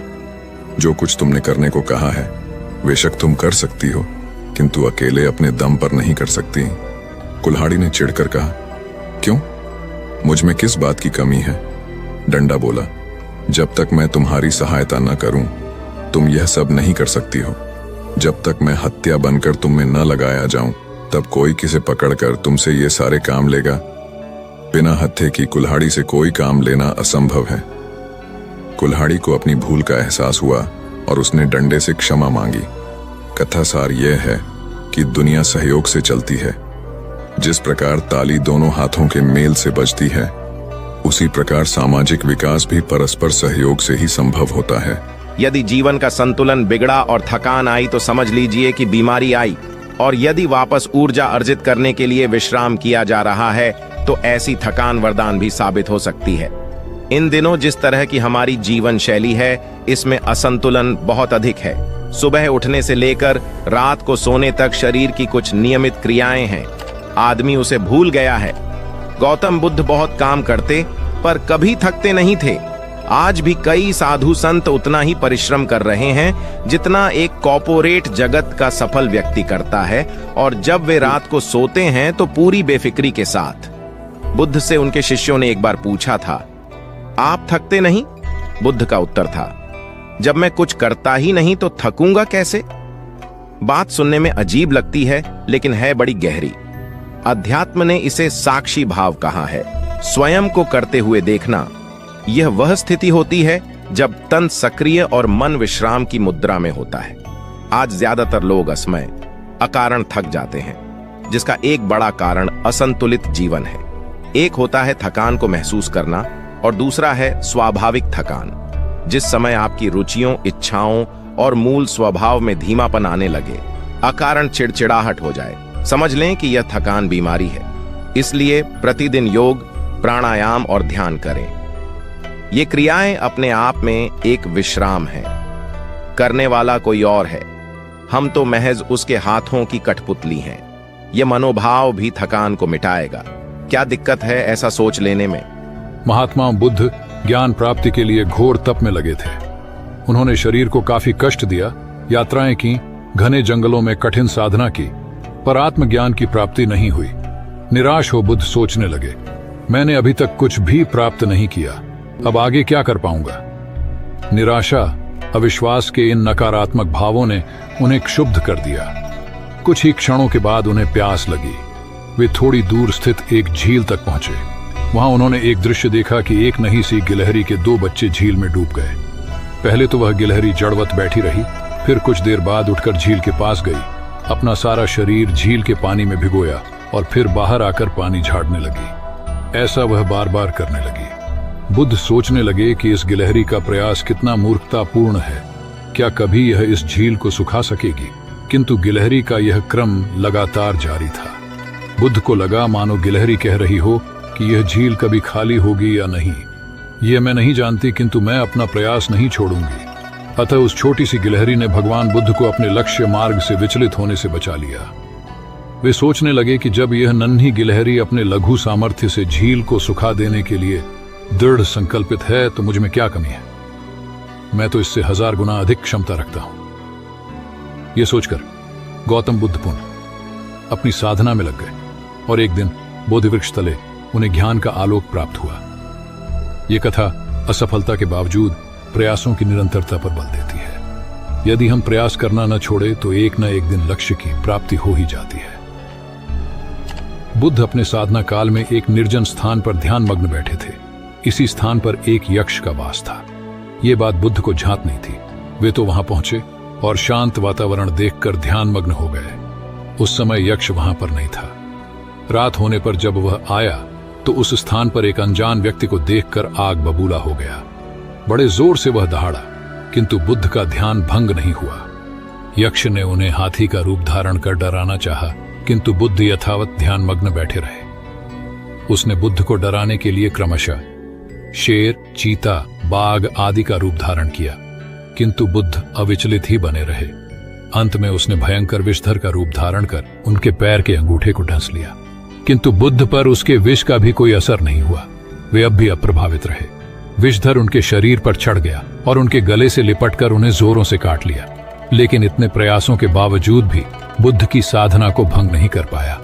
जो कुछ तुमने करने को कहा है बेशक तुम कर सकती हो, किंतु अकेले अपने दम पर नहीं कर सकती। कुल्हाड़ी ने चिढ़कर कहा, क्यों? मुझ में किस बात की कमी है? डंडा बोला, जब तक मैं तुम्हारी सहायता न करूं तुम यह सब नहीं कर सकती हो। जब तक मैं हत्या बनकर तुम में न लगाया जाऊं तब कोई किसे पकड़कर तुमसे ये सारे काम लेगा? बिना हत्थे की कुल्हाड़ी से कोई काम लेना असंभव है। कुल्हाड़ी को अपनी भूल का एहसास हुआ और उसने डंडे से क्षमा मांगी। कथा सार यह है कि दुनिया सहयोग से चलती है। जिस प्रकार ताली दोनों हाथों के मेल से बजती है, उसी प्रकार सामाजिक विकास भी परस्पर सहयोग से ही संभव होता है। यदि जीवन का संतुलन बिगड़ा और थकान आई तो समझ लीजिए कि बीमारी आई, और यदि वापस ऊर्जा अर्जित करने के लिए विश्राम किया जा रहा है तो ऐसी थकान वरदान भी साबित हो सकती है। इन दिनों जिस तरह की हमारी जीवन शैली है, इसमें असंतुलन बहुत अधिक है। सुबह उठने से लेकर रात को सोने तक शरीर की कुछ नियमित क्रियाएं हैं, आदमी उसे भूल गया है। गौतम बुद्ध बहुत काम करते पर कभी थकते नहीं थे। आज भी कई साधु संत उतना ही परिश्रम कर रहे हैं जितना एक कॉर्पोरेट जगत का सफल व्यक्ति करता है, और जब वे रात को सोते हैं तो पूरी बेफिक्री के साथ। बुद्ध से उनके शिष्यों ने एक बार पूछा था, आप थकते नहीं? बुद्ध का उत्तर था, जब मैं कुछ करता ही नहीं तो थकूंगा कैसे? बात सुनने में अजीब लगती है लेकिन है बड़ी गहरी। अध्यात्म ने इसे साक्षी भाव कहा है। स्वयं को करते हुए देखना, यह वह स्थिति होती है जब तन सक्रिय और मन विश्राम की मुद्रा में होता है। आज ज्यादातर लोग असमय अकारण थक जाते हैं, जिसका एक बड़ा कारण असंतुलित जीवन है। एक होता है थकान को महसूस करना और दूसरा है स्वाभाविक थकान, जिस समय आपकी रुचियों, इच्छाओं और मूल स्वभाव में धीमापन आने लगे, अकारण चिड़चिड़ाहट हो जाए। समझ लें कि यह थकान बीमारी है। इसलिए प्रतिदिन योग, प्राणायाम और ध्यान करें। ये क्रियाएं अपने आप में एक विश्राम है। करने वाला कोई और है, हम तो महज उसके हाथों की कठपुतली हैं। यह मनोभाव भी थकान को मिटाएगा। क्या दिक्कत है ऐसा सोच लेने में? महात्मा बुद्ध ज्ञान प्राप्ति के लिए घोर तप में लगे थे। उन्होंने शरीर को काफी कष्ट दिया, यात्राएं की, घने जंगलों में कठिन साधना की, पर आत्मज्ञान की प्राप्ति नहीं हुई। निराश हो बुद्ध सोचने लगे, मैंने अभी तक कुछ भी प्राप्त नहीं किया, अब आगे क्या कर पाऊंगा? निराशा, अविश्वास के इन नकारात्मक भावों ने उन्हें क्षुब्ध कर दिया। कुछ ही क्षणों के बाद उन्हें प्यास लगी। वे थोड़ी दूर स्थित एक झील तक पहुंचे। वहां उन्होंने एक दृश्य देखा कि एक नन्ही सी गिलहरी के 2 बच्चे झील में डूब गए। पहले तो वह गिलहरी जड़वत बैठी रही, फिर कुछ देर बाद उठकर झील के पास गई, अपना सारा शरीर झील के पानी में भिगोया और फिर बाहर आकर पानी झाड़ने लगी। ऐसा वह बार बार करने लगी। बुद्ध सोचने लगे कि इस गिलहरी का प्रयास कितना मूर्खतापूर्ण है। क्या कभी यह इस झील को सुखा सकेगी? किंतु गिलहरी का यह क्रम लगातार जारी था। बुद्ध को लगा मानो गिलहरी कह रही हो कि यह झील कभी खाली होगी या नहीं, यह मैं नहीं जानती, किंतु मैं अपना प्रयास नहीं छोड़ूंगी। अतः उस छोटी सी गिलहरी ने भगवान बुद्ध को अपने लक्ष्य मार्ग से विचलित होने से बचा लिया। वे सोचने लगे कि जब यह नन्ही गिलहरी अपने लघु सामर्थ्य से झील को सुखा देने के लिए दृढ़ संकल्पित है तो मुझ में क्या कमी है। मैं तो इससे 1000 गुना अधिक क्षमता रखता हूं। यह सोचकर गौतम बुद्ध पुनः अपनी साधना में लग गए और एक दिन बोधिवृक्ष तले उन्हें ज्ञान का आलोक प्राप्त हुआ। यह कथा असफलता के बावजूद प्रयासों की निरंतरता पर बल देती है। यदि हम प्रयास करना न छोड़े तो एक न एक दिन लक्ष्य की प्राप्ति हो ही जाती है। बुद्ध अपने साधना काल में एक निर्जन स्थान पर ध्यान मग्न बैठे थे। इसी स्थान पर एक यक्ष का वास था। ये बात बुद्ध को झांत नहीं थी। वे तो वहां पहुंचे और शांत वातावरण देखकर ध्यान मग्न हो गए। उस समय यक्ष वहां पर नहीं था। रात होने पर जब वह आया तो उस स्थान पर एक अनजान व्यक्ति को देखकर आग बबूला हो गया। बड़े जोर से वह दहाड़ा, किंतु बुद्ध का ध्यान भंग नहीं हुआ। यक्ष ने उन्हें हाथी का रूप धारण कर डराना चाहा, किंतु बुद्ध यथावत ध्यान मग्न बैठे रहे। उसने बुद्ध को डराने के लिए क्रमशः शेर, चीता, बाघ आदि का रूप धारण किया, किंतु बुद्ध अविचलित ही बने रहे। अंत में उसने भयंकर विषधर का रूप धारण कर उनके पैर के अंगूठे को ढंस लिया, किंतु बुद्ध पर उसके विष का भी कोई असर नहीं हुआ। वे अब भी अप्रभावित रहे। विषधर उनके शरीर पर चढ़ गया और उनके गले से लिपटकर उन्हें जोरों से काट लिया, लेकिन इतने प्रयासों के बावजूद भी बुद्ध की साधना को भंग नहीं कर पाया।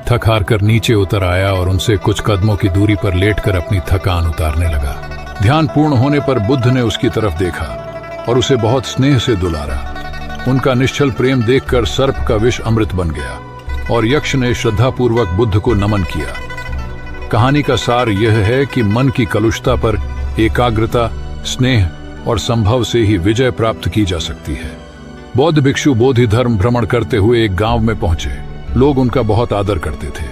थक हार कर नीचे उतर आया और उनसे कुछ कदमों की दूरी पर लेटकर अपनी थकान उतारने लगा। ध्यान पूर्ण होने पर बुद्ध ने उसकी तरफ देखा और उसे बहुत स्नेह से दुलारा। उनका निश्चल प्रेम देखकर सर्प का विष अमृत बन गया और यक्ष ने श्रद्धापूर्वक बुद्ध को नमन किया। कहानी का सार यह है कि मन की कलुषता पर एकाग्रता, स्नेह और संभव से ही विजय प्राप्त की जा सकती है। बौद्ध भिक्षु बोधि धर्म भ्रमण करते हुए एक गांव में पहुंचे। लोग उनका बहुत आदर करते थे।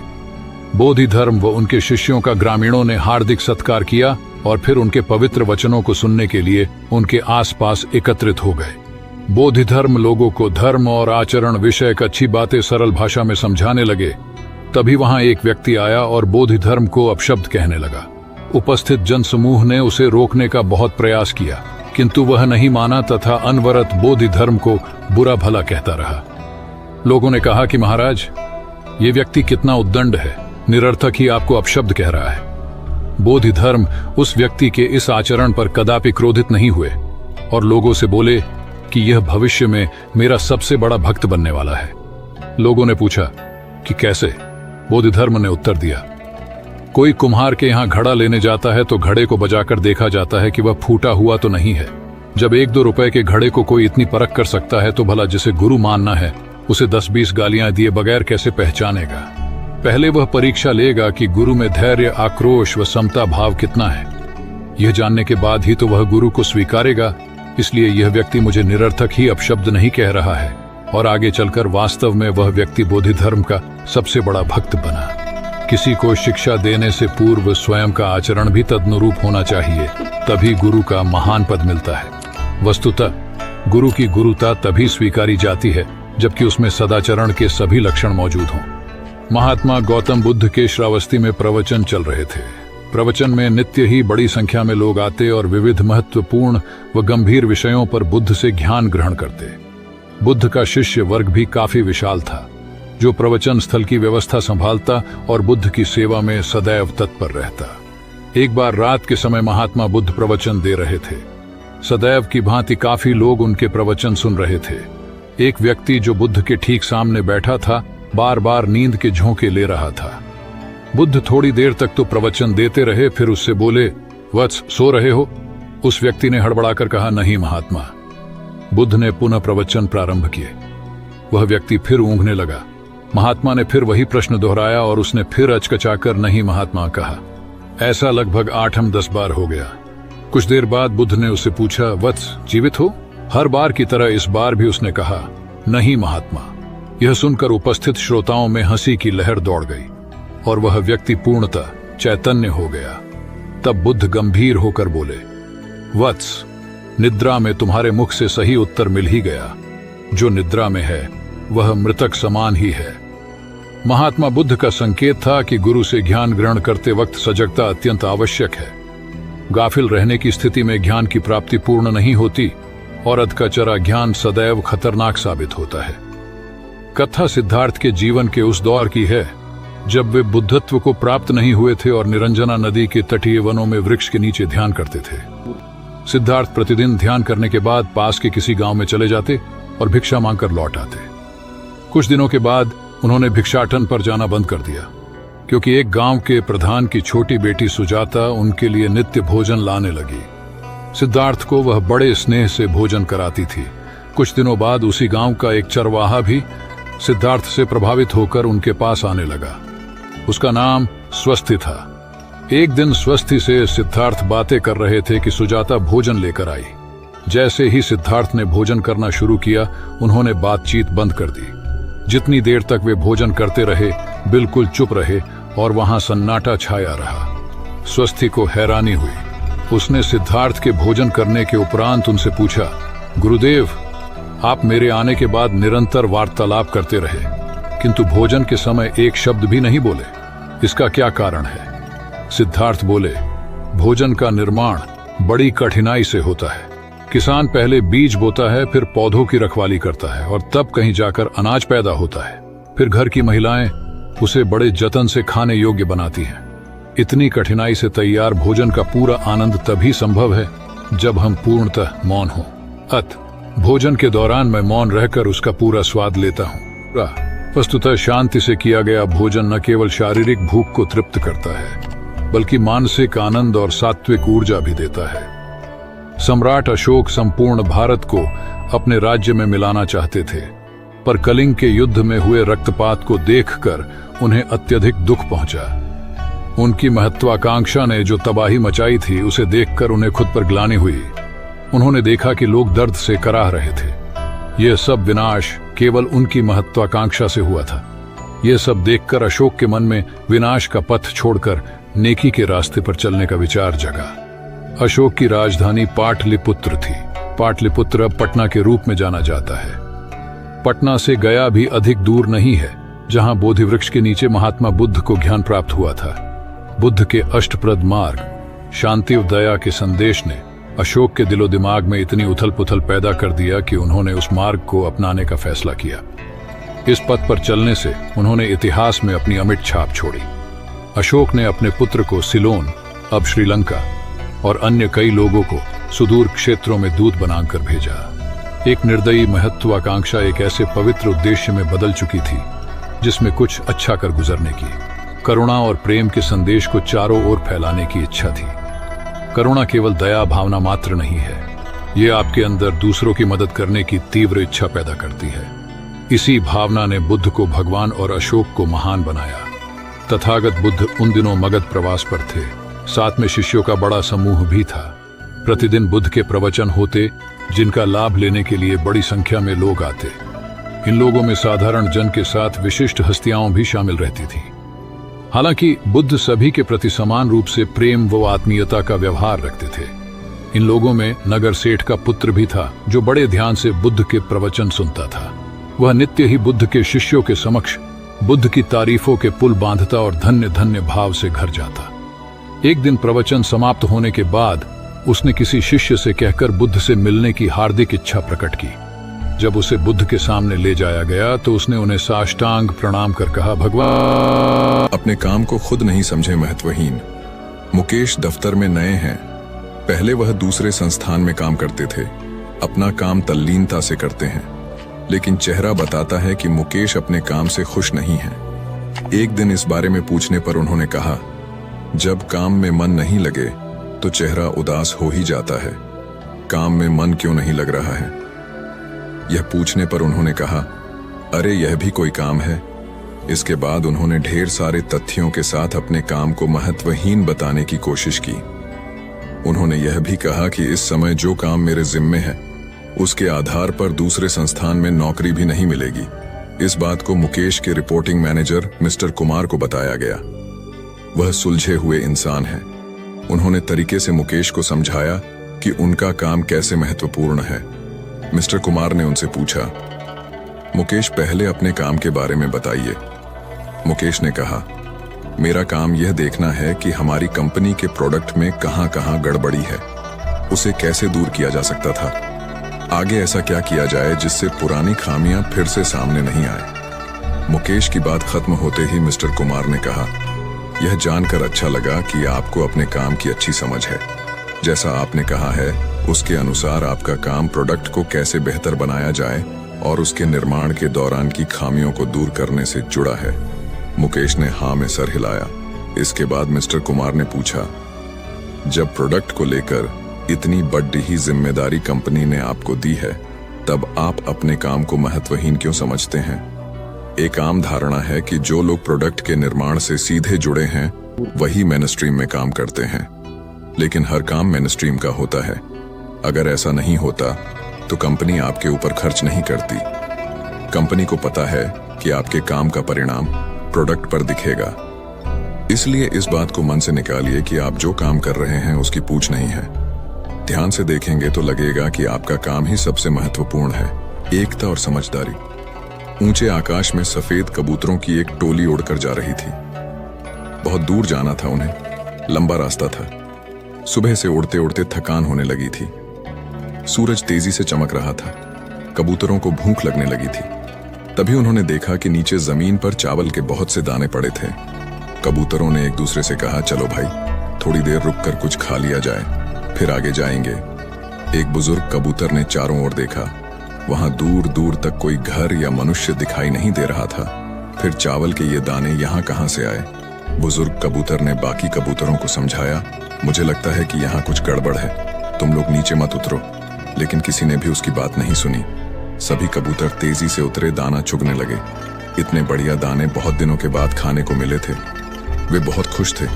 बोधि धर्म व उनके शिष्यों का ग्रामीणों ने हार्दिक सत्कार किया और फिर उनके पवित्र वचनों को सुनने के लिए उनके आसपास एकत्रित हो गए। बोधि धर्म लोगों को धर्म और आचरण विषयक अच्छी बातें सरल भाषा में समझाने लगे। तभी वहां एक व्यक्ति आया और बोधि धर्म को अपशब्द कहने लगा। उपस्थित जनसमूह ने उसे रोकने का बहुत प्रयास किया, किंतु वह नहीं माना तथा अनवरत बोधि धर्म को बुरा भला कहता रहा। लोगों ने कहा कि महाराज, ये व्यक्ति कितना उद्दंड है, निरर्थक ही आपको अपशब्द कह रहा है। बोधि धर्म उस व्यक्ति के इस आचरण पर कदापि क्रोधित नहीं हुए और लोगों से बोले कि यह भविष्य में मेरा सबसे बड़ा भक्त बनने वाला है। लोगों ने पूछा कि कैसे? बोधि धर्म ने उत्तर दिया, कोई कुम्हार के यहाँ घड़ा लेने जाता है तो घड़े को बजाकर देखा जाता है कि वह फूटा हुआ तो नहीं है। जब 1-2 रुपए के घड़े को कोई इतनी परख कर सकता है तो भला जिसे गुरु मानना है उसे 10-20 गालियां दिए बगैर कैसे पहचानेगा? पहले वह परीक्षा लेगा कि गुरु में धैर्य, आक्रोश व समता भाव कितना है। यह जानने के बाद ही तो वह गुरु को स्वीकारेगा। इसलिए यह व्यक्ति मुझे निरर्थक ही अपशब्द नहीं कह रहा है और आगे चलकर वास्तव में वह व्यक्ति बोधि धर्म का सबसे बड़ा भक्त बना। किसी को शिक्षा देने से पूर्व स्वयं का आचरण भी तदनुरूप होना चाहिए, तभी गुरु का महान पद मिलता है। वस्तुतः गुरु की गुरुता तभी स्वीकारी जाती है जबकि उसमें सदाचरण के सभी लक्षण मौजूद हों। महात्मा गौतम बुद्ध के श्रावस्ती में प्रवचन चल रहे थे। प्रवचन में नित्य ही बड़ी संख्या में लोग आते और विविध महत्वपूर्ण व गंभीर विषयों पर बुद्ध से ज्ञान ग्रहण करते। बुद्ध का शिष्य वर्ग भी काफी विशाल था, जो प्रवचन स्थल की व्यवस्था संभालता और बुद्ध की सेवा में सदैव तत्पर रहता। एक बार रात के समय महात्मा बुद्ध प्रवचन दे रहे थे। सदैव की भांति काफी लोग उनके प्रवचन सुन रहे थे। एक व्यक्ति जो बुद्ध के ठीक सामने बैठा था, बार बार नींद के झोंके ले रहा था। बुद्ध थोड़ी देर तक तो प्रवचन देते रहे, फिर उससे बोले, वत्स, सो रहे हो? उस व्यक्ति ने हड़बड़ाकर कहा, नहीं महात्मा। बुद्ध ने पुनः प्रवचन प्रारंभ किए। वह व्यक्ति फिर ऊँघने लगा। महात्मा ने फिर वही प्रश्न दोहराया और उसने फिर अचकचाकर नहीं महात्मा कहा। ऐसा लगभग 8-10 बार हो गया। कुछ देर बाद बुद्ध ने उससे पूछा, वत्स, जीवित हो? हर बार की तरह इस बार भी उसने कहा, नहीं महात्मा। यह सुनकर उपस्थित श्रोताओं में हंसी की लहर दौड़ गई और वह व्यक्ति पूर्णतः चैतन्य हो गया। तब बुद्ध गंभीर होकर बोले, वत्स, निद्रा में तुम्हारे मुख से सही उत्तर मिल ही गया। जो निद्रा में है वह मृतक समान ही है। महात्मा बुद्ध का संकेत था कि गुरु से ज्ञान ग्रहण करते वक्त सजगता अत्यंत आवश्यक है। गाफिल रहने की स्थिति में ज्ञान की प्राप्ति पूर्ण नहीं होती। औरत का चरा ज्ञान सदैव खतरनाक साबित होता है। कथा सिद्धार्थ के जीवन के उस दौर की है जब वे बुद्धत्व को प्राप्त नहीं हुए थे और निरंजना नदी के तटीय वनों में वृक्ष के नीचे ध्यान करते थे। सिद्धार्थ प्रतिदिन ध्यान करने के बाद पास के किसी गांव में चले जाते और भिक्षा मांगकर लौट आते। कुछ दिनों के बाद उन्होंने भिक्षाटन पर जाना बंद कर दिया, क्योंकि एक गांव के प्रधान की छोटी बेटी सुजाता उनके लिए नित्य भोजन लाने लगी। सिद्धार्थ को वह बड़े स्नेह से भोजन कराती थी। कुछ दिनों बाद उसी गांव का एक चरवाहा भी सिद्धार्थ से प्रभावित होकर उनके पास आने लगा। उसका नाम स्वस्थी था। एक दिन स्वस्थी से सिद्धार्थ बातें कर रहे थे कि सुजाता भोजन लेकर आई। जैसे ही सिद्धार्थ ने भोजन करना शुरू किया, उन्होंने बातचीत बंद कर दी। जितनी देर तक वे भोजन करते रहे, बिल्कुल चुप रहे और वहां सन्नाटा छाया रहा। स्वस्थी को हैरानी हुई। उसने सिद्धार्थ के भोजन करने के उपरांत उनसे पूछा, गुरुदेव, आप मेरे आने के बाद निरंतर वार्तालाप करते रहे, किंतु भोजन के समय एक शब्द भी नहीं बोले। इसका क्या कारण है? सिद्धार्थ बोले, भोजन का निर्माण बड़ी कठिनाई से होता है। किसान पहले बीज बोता है, फिर पौधों की रखवाली करता है और तब कहीं जाकर अनाज पैदा होता है। फिर घर की महिलाएं उसे बड़े जतन से खाने योग्य बनाती हैं। इतनी कठिनाई से तैयार भोजन का पूरा आनंद तभी संभव है जब हम पूर्णतः मौन हों। भोजन के दौरान मैं मौन रहकर उसका पूरा स्वाद लेता हूँ। वस्तुतः शांति से किया गया भोजन न केवल शारीरिक भूख को तृप्त करता है, बल्कि मानसिक आनंद और सात्विक ऊर्जा भी देता है। सम्राट अशोक संपूर्ण भारत को अपने राज्य में मिलाना चाहते थे, पर कलिंग के युद्ध में हुए रक्तपात को देखकर उन्हें अत्यधिक दुख पहुंचा। उनकी महत्वाकांक्षा ने जो तबाही मचाई थी, उसे देखकर उन्हें खुद पर ग्लानि हुई। उन्होंने देखा कि लोग दर्द से कराह रहे थे। यह सब विनाश केवल उनकी महत्वाकांक्षा से हुआ था। यह सब देखकर अशोक के मन में विनाश का पथ छोड़कर नेकी के रास्ते पर चलने का विचार जगा। अशोक की राजधानी पाटलिपुत्र थी। पाटलिपुत्र अब पटना के रूप में जाना जाता है। पटना से गया भी अधिक दूर नहीं है, जहां बोधि वृक्ष के नीचे महात्मा बुद्ध को ज्ञान प्राप्त हुआ था। बुद्ध के अष्टप्रद मार्ग, शांति और दया के संदेश ने अशोक के दिलो दिमाग में इतनी उथल पुथल पैदा कर दिया कि उन्होंने उस मार्ग को अपनाने का फैसला किया। इस पथ पर चलने से उन्होंने इतिहास में अपनी अमिट छाप छोड़ी। अशोक ने अपने पुत्र को सिलोन, अब श्रीलंका, और अन्य कई लोगों को सुदूर क्षेत्रों में दूत बनाकर भेजा। एक निर्दयी महत्वाकांक्षा एक ऐसे पवित्र उद्देश्य में बदल चुकी थी जिसमें कुछ अच्छा कर गुजरने की, करुणा और प्रेम के संदेश को चारों ओर फैलाने की इच्छा थी। करुणा केवल दया भावना मात्र नहीं है, ये आपके अंदर दूसरों की मदद करने की तीव्र इच्छा पैदा करती है। इसी भावना ने बुद्ध को भगवान और अशोक को महान बनाया। तथागत बुद्ध उन दिनों मगध प्रवास पर थे। साथ में शिष्यों का बड़ा समूह भी था। प्रतिदिन बुद्ध के प्रवचन होते, जिनका लाभ लेने के लिए बड़ी संख्या में लोग आते। इन लोगों में साधारण जन के साथ विशिष्ट हस्तियां भी शामिल रहती थीं। हालांकि बुद्ध सभी के प्रति समान रूप से प्रेम व आत्मीयता का व्यवहार रखते थे। इन लोगों में नगर सेठ का पुत्र भी था, जो बड़े ध्यान से बुद्ध के प्रवचन सुनता था। वह नित्य ही बुद्ध के शिष्यों के समक्ष बुद्ध की तारीफों के पुल बांधता और धन्य धन्य भाव से घर जाता। एक दिन प्रवचन समाप्त होने के बाद उसने किसी शिष्य से कहकर बुद्ध से मिलने की हार्दिक इच्छा प्रकट की। जब उसे बुद्ध के सामने ले जाया गया तो उसने उन्हें साष्टांग प्रणाम कर कहा, भगवान, अपने काम को खुद नहीं समझे महत्वहीन। मुकेश दफ्तर में नए हैं। पहले वह दूसरे संस्थान में काम करते थे। अपना काम तल्लीनता से करते हैं, लेकिन चेहरा बताता है कि मुकेश अपने काम से खुश नहीं है। एक दिन इस बारे में पूछने पर उन्होंने कहा, जब काम में मन नहीं लगे तो चेहरा उदास हो ही जाता है। काम में मन क्यों नहीं लग रहा है? यह पूछने पर उन्होंने कहा, अरे यह भी कोई काम है। इसके बाद उन्होंने ढेर सारे तथ्यों के साथ अपने काम को महत्वहीन बताने की कोशिश की। उन्होंने यह भी कहा कि इस समय जो काम मेरे जिम्मे है उसके आधार पर दूसरे संस्थान में नौकरी भी नहीं मिलेगी। इस बात को मुकेश के रिपोर्टिंग मैनेजर मिस्टर कुमार को बताया गया। वह सुलझे हुए इंसान हैं। उन्होंने तरीके से मुकेश को समझाया कि उनका काम कैसे महत्वपूर्ण है। मिस्टर कुमार ने उनसे पूछा, मुकेश पहले अपने काम के बारे में बताइए। मुकेश ने कहा, मेरा काम यह देखना है कि हमारी कंपनी के प्रोडक्ट में कहां-कहां गड़बड़ी है, उसे कैसे दूर किया जा सकता था। आगे ऐसा क्या किया जाए जिससे पुरानी खामियां फिर से सामने नहीं आए। मुकेश की बात खत्म होते ही मिस्टर कुमार ने कहा, यह जानकर अच्छा लगा कि आपको अपने काम की अच्छी समझ है। जैसा आपने कहा है उसके अनुसार आपका काम प्रोडक्ट को कैसे बेहतर बनाया जाए और उसके निर्माण के दौरान की खामियों को दूर करने से जुड़ा है। मुकेश ने हाँ में सर हिलाया। इसके बाद मिस्टर कुमार ने पूछा, जब प्रोडक्ट को लेकर इतनी बड़ी ही जिम्मेदारी कंपनी ने आपको दी है, तब आप अपने काम को महत्वहीन क्यों समझते हैं? एक आम धारणा है कि जो लोग प्रोडक्ट के निर्माण से सीधे जुड़े हैं वही मेनस्ट्रीम में काम करते हैं, लेकिन हर काम मेनस्ट्रीम का होता है। अगर ऐसा नहीं होता तो कंपनी आपके ऊपर खर्च नहीं करती। कंपनी को पता है कि आपके काम का परिणाम प्रोडक्ट पर दिखेगा, इसलिए इस बात को मन से निकालिए कि आप जो काम कर रहे हैं उसकी पूछ नहीं है। ध्यान से देखेंगे तो लगेगा कि आपका काम ही सबसे महत्वपूर्ण है, एकता और समझदारी। ऊंचे आकाश में सफेद कबूतरों की एक टोली उड़कर जा रही थी। बहुत दूर जाना था उन्हें, लंबा रास्ता था। सुबह से उड़ते उड़ते थकान होने लगी थी। सूरज तेजी से चमक रहा था। कबूतरों को भूख लगने लगी थी। तभी उन्होंने देखा कि नीचे जमीन पर चावल के बहुत से दाने पड़े थे। कबूतरों ने एक दूसरे से कहा, चलो भाई थोड़ी देर रुककर कुछ खा लिया जाए, फिर आगे जाएंगे। एक बुजुर्ग कबूतर ने चारों ओर देखा। वहां दूर दूर तक कोई घर या मनुष्य दिखाई नहीं दे रहा था। फिर चावल के ये दाने यहाँ कहाँ से आए? बुजुर्ग कबूतर ने बाकी कबूतरों को समझाया, मुझे लगता है कि यहाँ कुछ गड़बड़ है, तुम लोग नीचे मत उतरो। लेकिन किसी ने भी उसकी बात नहीं सुनी। सभी कबूतर तेजी से उतरे, दाना चुगने लगे। इतने बढ़िया दाने बहुत दिनों के बाद खाने को मिले थे। वे बहुत खुश थे।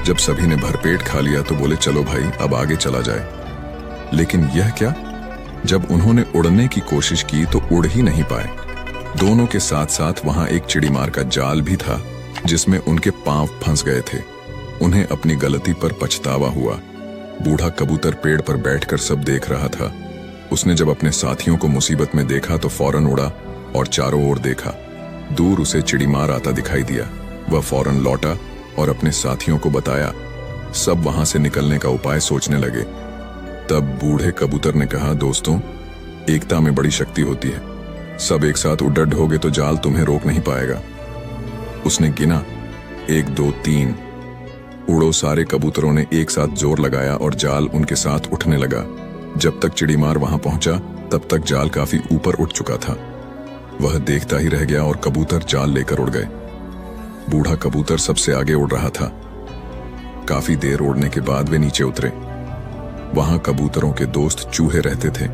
जब सभी ने भरपेट खा लिया तो बोले, चलो भाई अब आगे चला जाए। लेकिन यह क्या? जब उन्होंने उड़ने की कोशिश की तो उड़ ही नहीं पाए। दोनों के साथ साथ वहां एक चिड़ीमार का जाल भी था जिसमें उनके पांव फंस गए थे। उन्हें अपनी गलती पर पछतावा हुआ। बूढ़ा कबूतर पेड़ पर बैठकर सब देख रहा था। उसने जब अपने साथियों को मुसीबत में देखा तो फौरन उड़ा और चारों ओर देखा। दूर उसे चिड़ीमार आता दिखाई दिया। वह फौरन लौटा और अपने साथियों को बताया। सब वहां से निकलने का उपाय सोचने लगे। तब बूढ़े कबूतर ने कहा, दोस्तों एकता में बड़ी शक्ति होती है। सब एक साथ उड़ड होगे तो जाल तुम्हें रोक नहीं पाएगा। उसने गिना, 1 2 3। उड़ो। सारे कबूतरों ने एक साथ जोर लगाया और जाल उनके साथ उठने लगा। जब तक चिड़ीमार वहां पहुंचा तब तक जाल काफी ऊपर उठ चुका था। वह देखता ही रह गया और कबूतर जाल लेकर उड़ गए। बूढ़ा कबूतर सबसे आगे उड़ रहा था। काफी देर उड़ने के बाद वे नीचे उतरे। वहां कबूतरों के दोस्त चूहे रहते थे।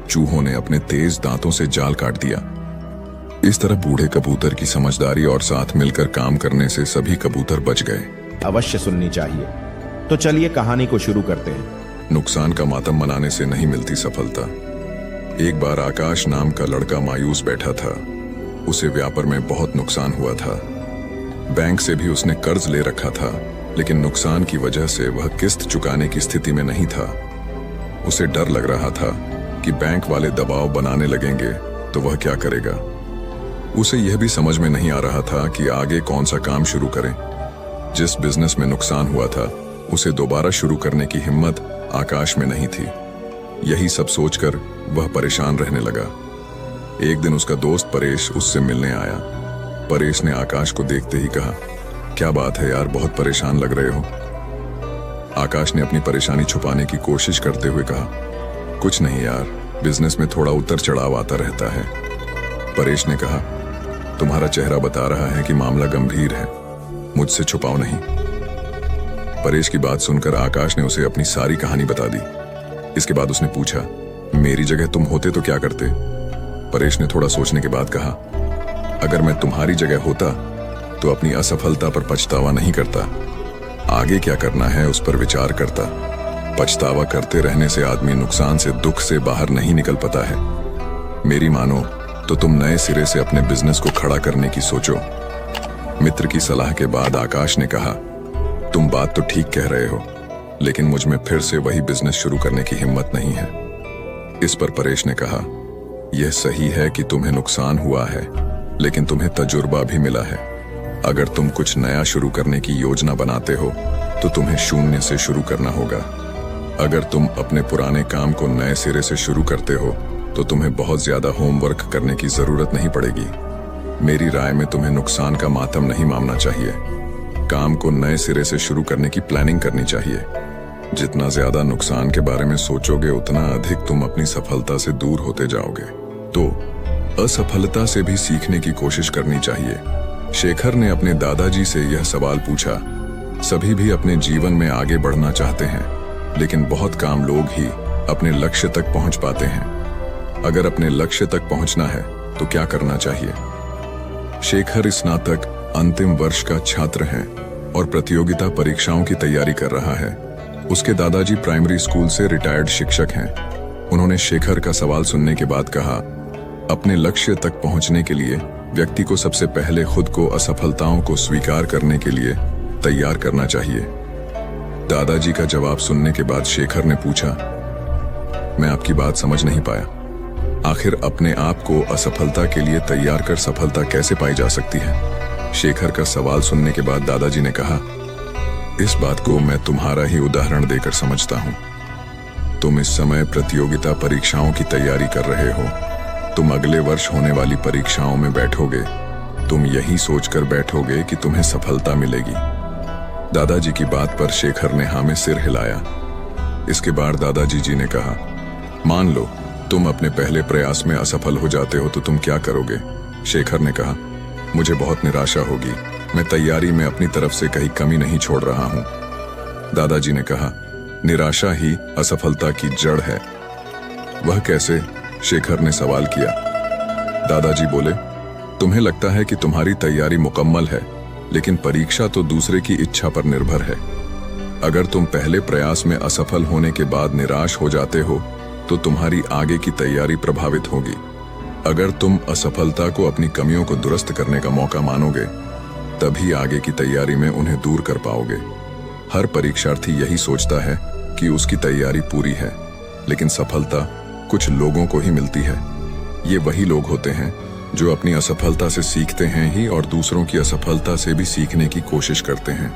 चूहों ने अपने तेज दांतों से जाल काट दिया। इस तरह बूढ़े कबूतर की समझदारी और साथ मिलकर काम करने से सभी कबूतर बच गए। अवश्य सुननी चाहिए। तो चलिए कहानी को शुरू करते हैं। नुकसान का मातम मनाने से नहीं मिलती सफलता। एक बार आकाश नाम का लड़का मायूस बैठा था। उसे व्यापार में बहुत नुकसान हुआ था। बैंक से भी उसने कर्ज ले रखा था, लेकिन नुकसान की वजह से वह किस्त चुकाने की स्थिति में नहीं था। उसे डर लग रहा था कि बैंक वाले दबाव बनाने लगेंगे तो वह क्या करेगा। उसे यह भी समझ में नहीं आ रहा था कि आगे कौन सा काम शुरू करें। जिस बिजनेस में नुकसान हुआ था उसे दोबारा शुरू करने की हिम्मत आकाश में नहीं थी। यही सब सोचकर वह परेशान रहने लगा। एक दिन उसका दोस्त परेश उससे मिलने आया। परेश ने आकाश को देखते ही कहा, क्या बात है यार, बहुत परेशान लग रहे हो। आकाश ने अपनी परेशानी छुपाने की कोशिश करते हुए कहा, कुछ नहीं यार, बिजनेस में थोड़ा उतर चढ़ाव आता रहता है। परेश ने कहा, तुम्हारा चेहरा बता रहा है कि मामला गंभीर है, मुझसे छुपाओ नहीं। परेश की बात सुनकर आकाश ने उसे अपनी सारी कहानी बता दी। इसके बाद उसने पूछा, मेरी जगह तुम होते तो क्या करते? परेश ने थोड़ा सोचने के बाद कहा, अगर मैं तुम्हारी जगह होता तो अपनी असफलता पर पछतावा नहीं करता। आगे क्या करना है उस पर विचार करता। पछतावा करते रहने से आदमी नुकसान से, दुख से बाहर नहीं निकल पाता है। मेरी मानो तो तुम नए सिरे से अपने बिजनेस को खड़ा करने की सोचो। मित्र की सलाह के बाद आकाश ने कहा, तुम बात तो ठीक कह रहे हो, लेकिन मुझ में फिर से वही बिजनेस शुरू करने की हिम्मत नहीं है। इस पर परेश ने कहा, यह सही है कि तुम्हें नुकसान हुआ है, लेकिन तुम्हें तजुर्बा भी मिला है। अगर तुम कुछ नया शुरू करने की योजना बनाते हो तो तुम्हें शून्य से शुरू करना होगा। अगर तुम अपने पुराने काम को नए सिरे से शुरू करते हो तो तुम्हें बहुत ज्यादा होमवर्क करने की जरूरत नहीं पड़ेगी। मेरी राय में तुम्हें नुकसान का मातम नहीं मानना चाहिए। काम को नए सिरे से शुरू करने की प्लानिंग करनी चाहिए। जितना ज्यादा नुकसान के बारे में सोचोगे उतना अधिक तुम अपनी सफलता से दूर होते जाओगे। तो असफलता से भी सीखने की कोशिश करनी चाहिए। शेखर ने अपने दादाजी से यह सवाल पूछा। सभी भी अपने जीवन में आगे बढ़ना चाहते हैं, लेकिन बहुत कम लोग ही अपने लक्ष्य तक पहुंच पाते हैं। अगर अपने लक्ष्य तक पहुंचना है तो क्या करना चाहिए? शेखर स्नातक अंतिम वर्ष का छात्र है और प्रतियोगिता परीक्षाओं की तैयारी कर रहा है। उसके दादाजी प्राइमरी स्कूल से रिटायर्ड शिक्षक हैं। उन्होंने शेखर का सवाल सुनने के बाद कहा, अपने लक्ष्य तक पहुंचने के लिए व्यक्ति को सबसे पहले खुद को असफलताओं को स्वीकार करने के लिए तैयार करना चाहिए। दादाजी का जवाब सुनने के बाद शेखर ने पूछा, मैं आपकी बात समझ नहीं पाया। आखिर अपने आप को असफलता के लिए तैयार कर सफलता कैसे पाई जा सकती है? शेखर का सवाल सुनने के बाद दादाजी ने कहा, इस बात को मैं तुम्हारा ही उदाहरण देकर समझता हूं। तुम इस समय प्रतियोगिता परीक्षाओं की तैयारी कर रहे हो। तुम अगले वर्ष होने वाली परीक्षाओं में बैठोगे। तुम यही सोचकर बैठोगे कि तुम्हें सफलता मिलेगी। दादाजी की बात पर शेखर ने हाँ में सिर हिलाया। इसके बाद दादाजी जी ने कहा, मान लो तुम अपने पहले प्रयास में असफल हो जाते हो तो तुम क्या करोगे? शेखर ने कहा, मुझे बहुत निराशा होगी। मैं तैयारी में अपनी तरफ से कहीं कमी नहीं छोड़ रहा हूं। दादाजी ने कहा, निराशा ही असफलता की जड़ है। वह कैसे? शेखर ने सवाल किया। दादाजी बोले, तुम्हें लगता है कि तुम्हारी तैयारी मुकम्मल है, लेकिन परीक्षा तो दूसरे की इच्छा पर निर्भर है। अगर तुम पहले प्रयास में असफल होने के बाद निराश हो जाते हो तो तुम्हारी आगे की तैयारी प्रभावित होगी। अगर तुम असफलता को अपनी कमियों को दुरुस्त करने का मौका मानोगे, तभी आगे की तैयारी में उन्हें दूर कर पाओगे। हर परीक्षार्थी यही सोचता है कि उसकी तैयारी पूरी है, लेकिन सफलता कुछ लोगों को ही मिलती है। ये वही लोग होते हैं जो अपनी असफलता से सीखते हैं ही और दूसरों की असफलता से भी सीखने की कोशिश करते हैं।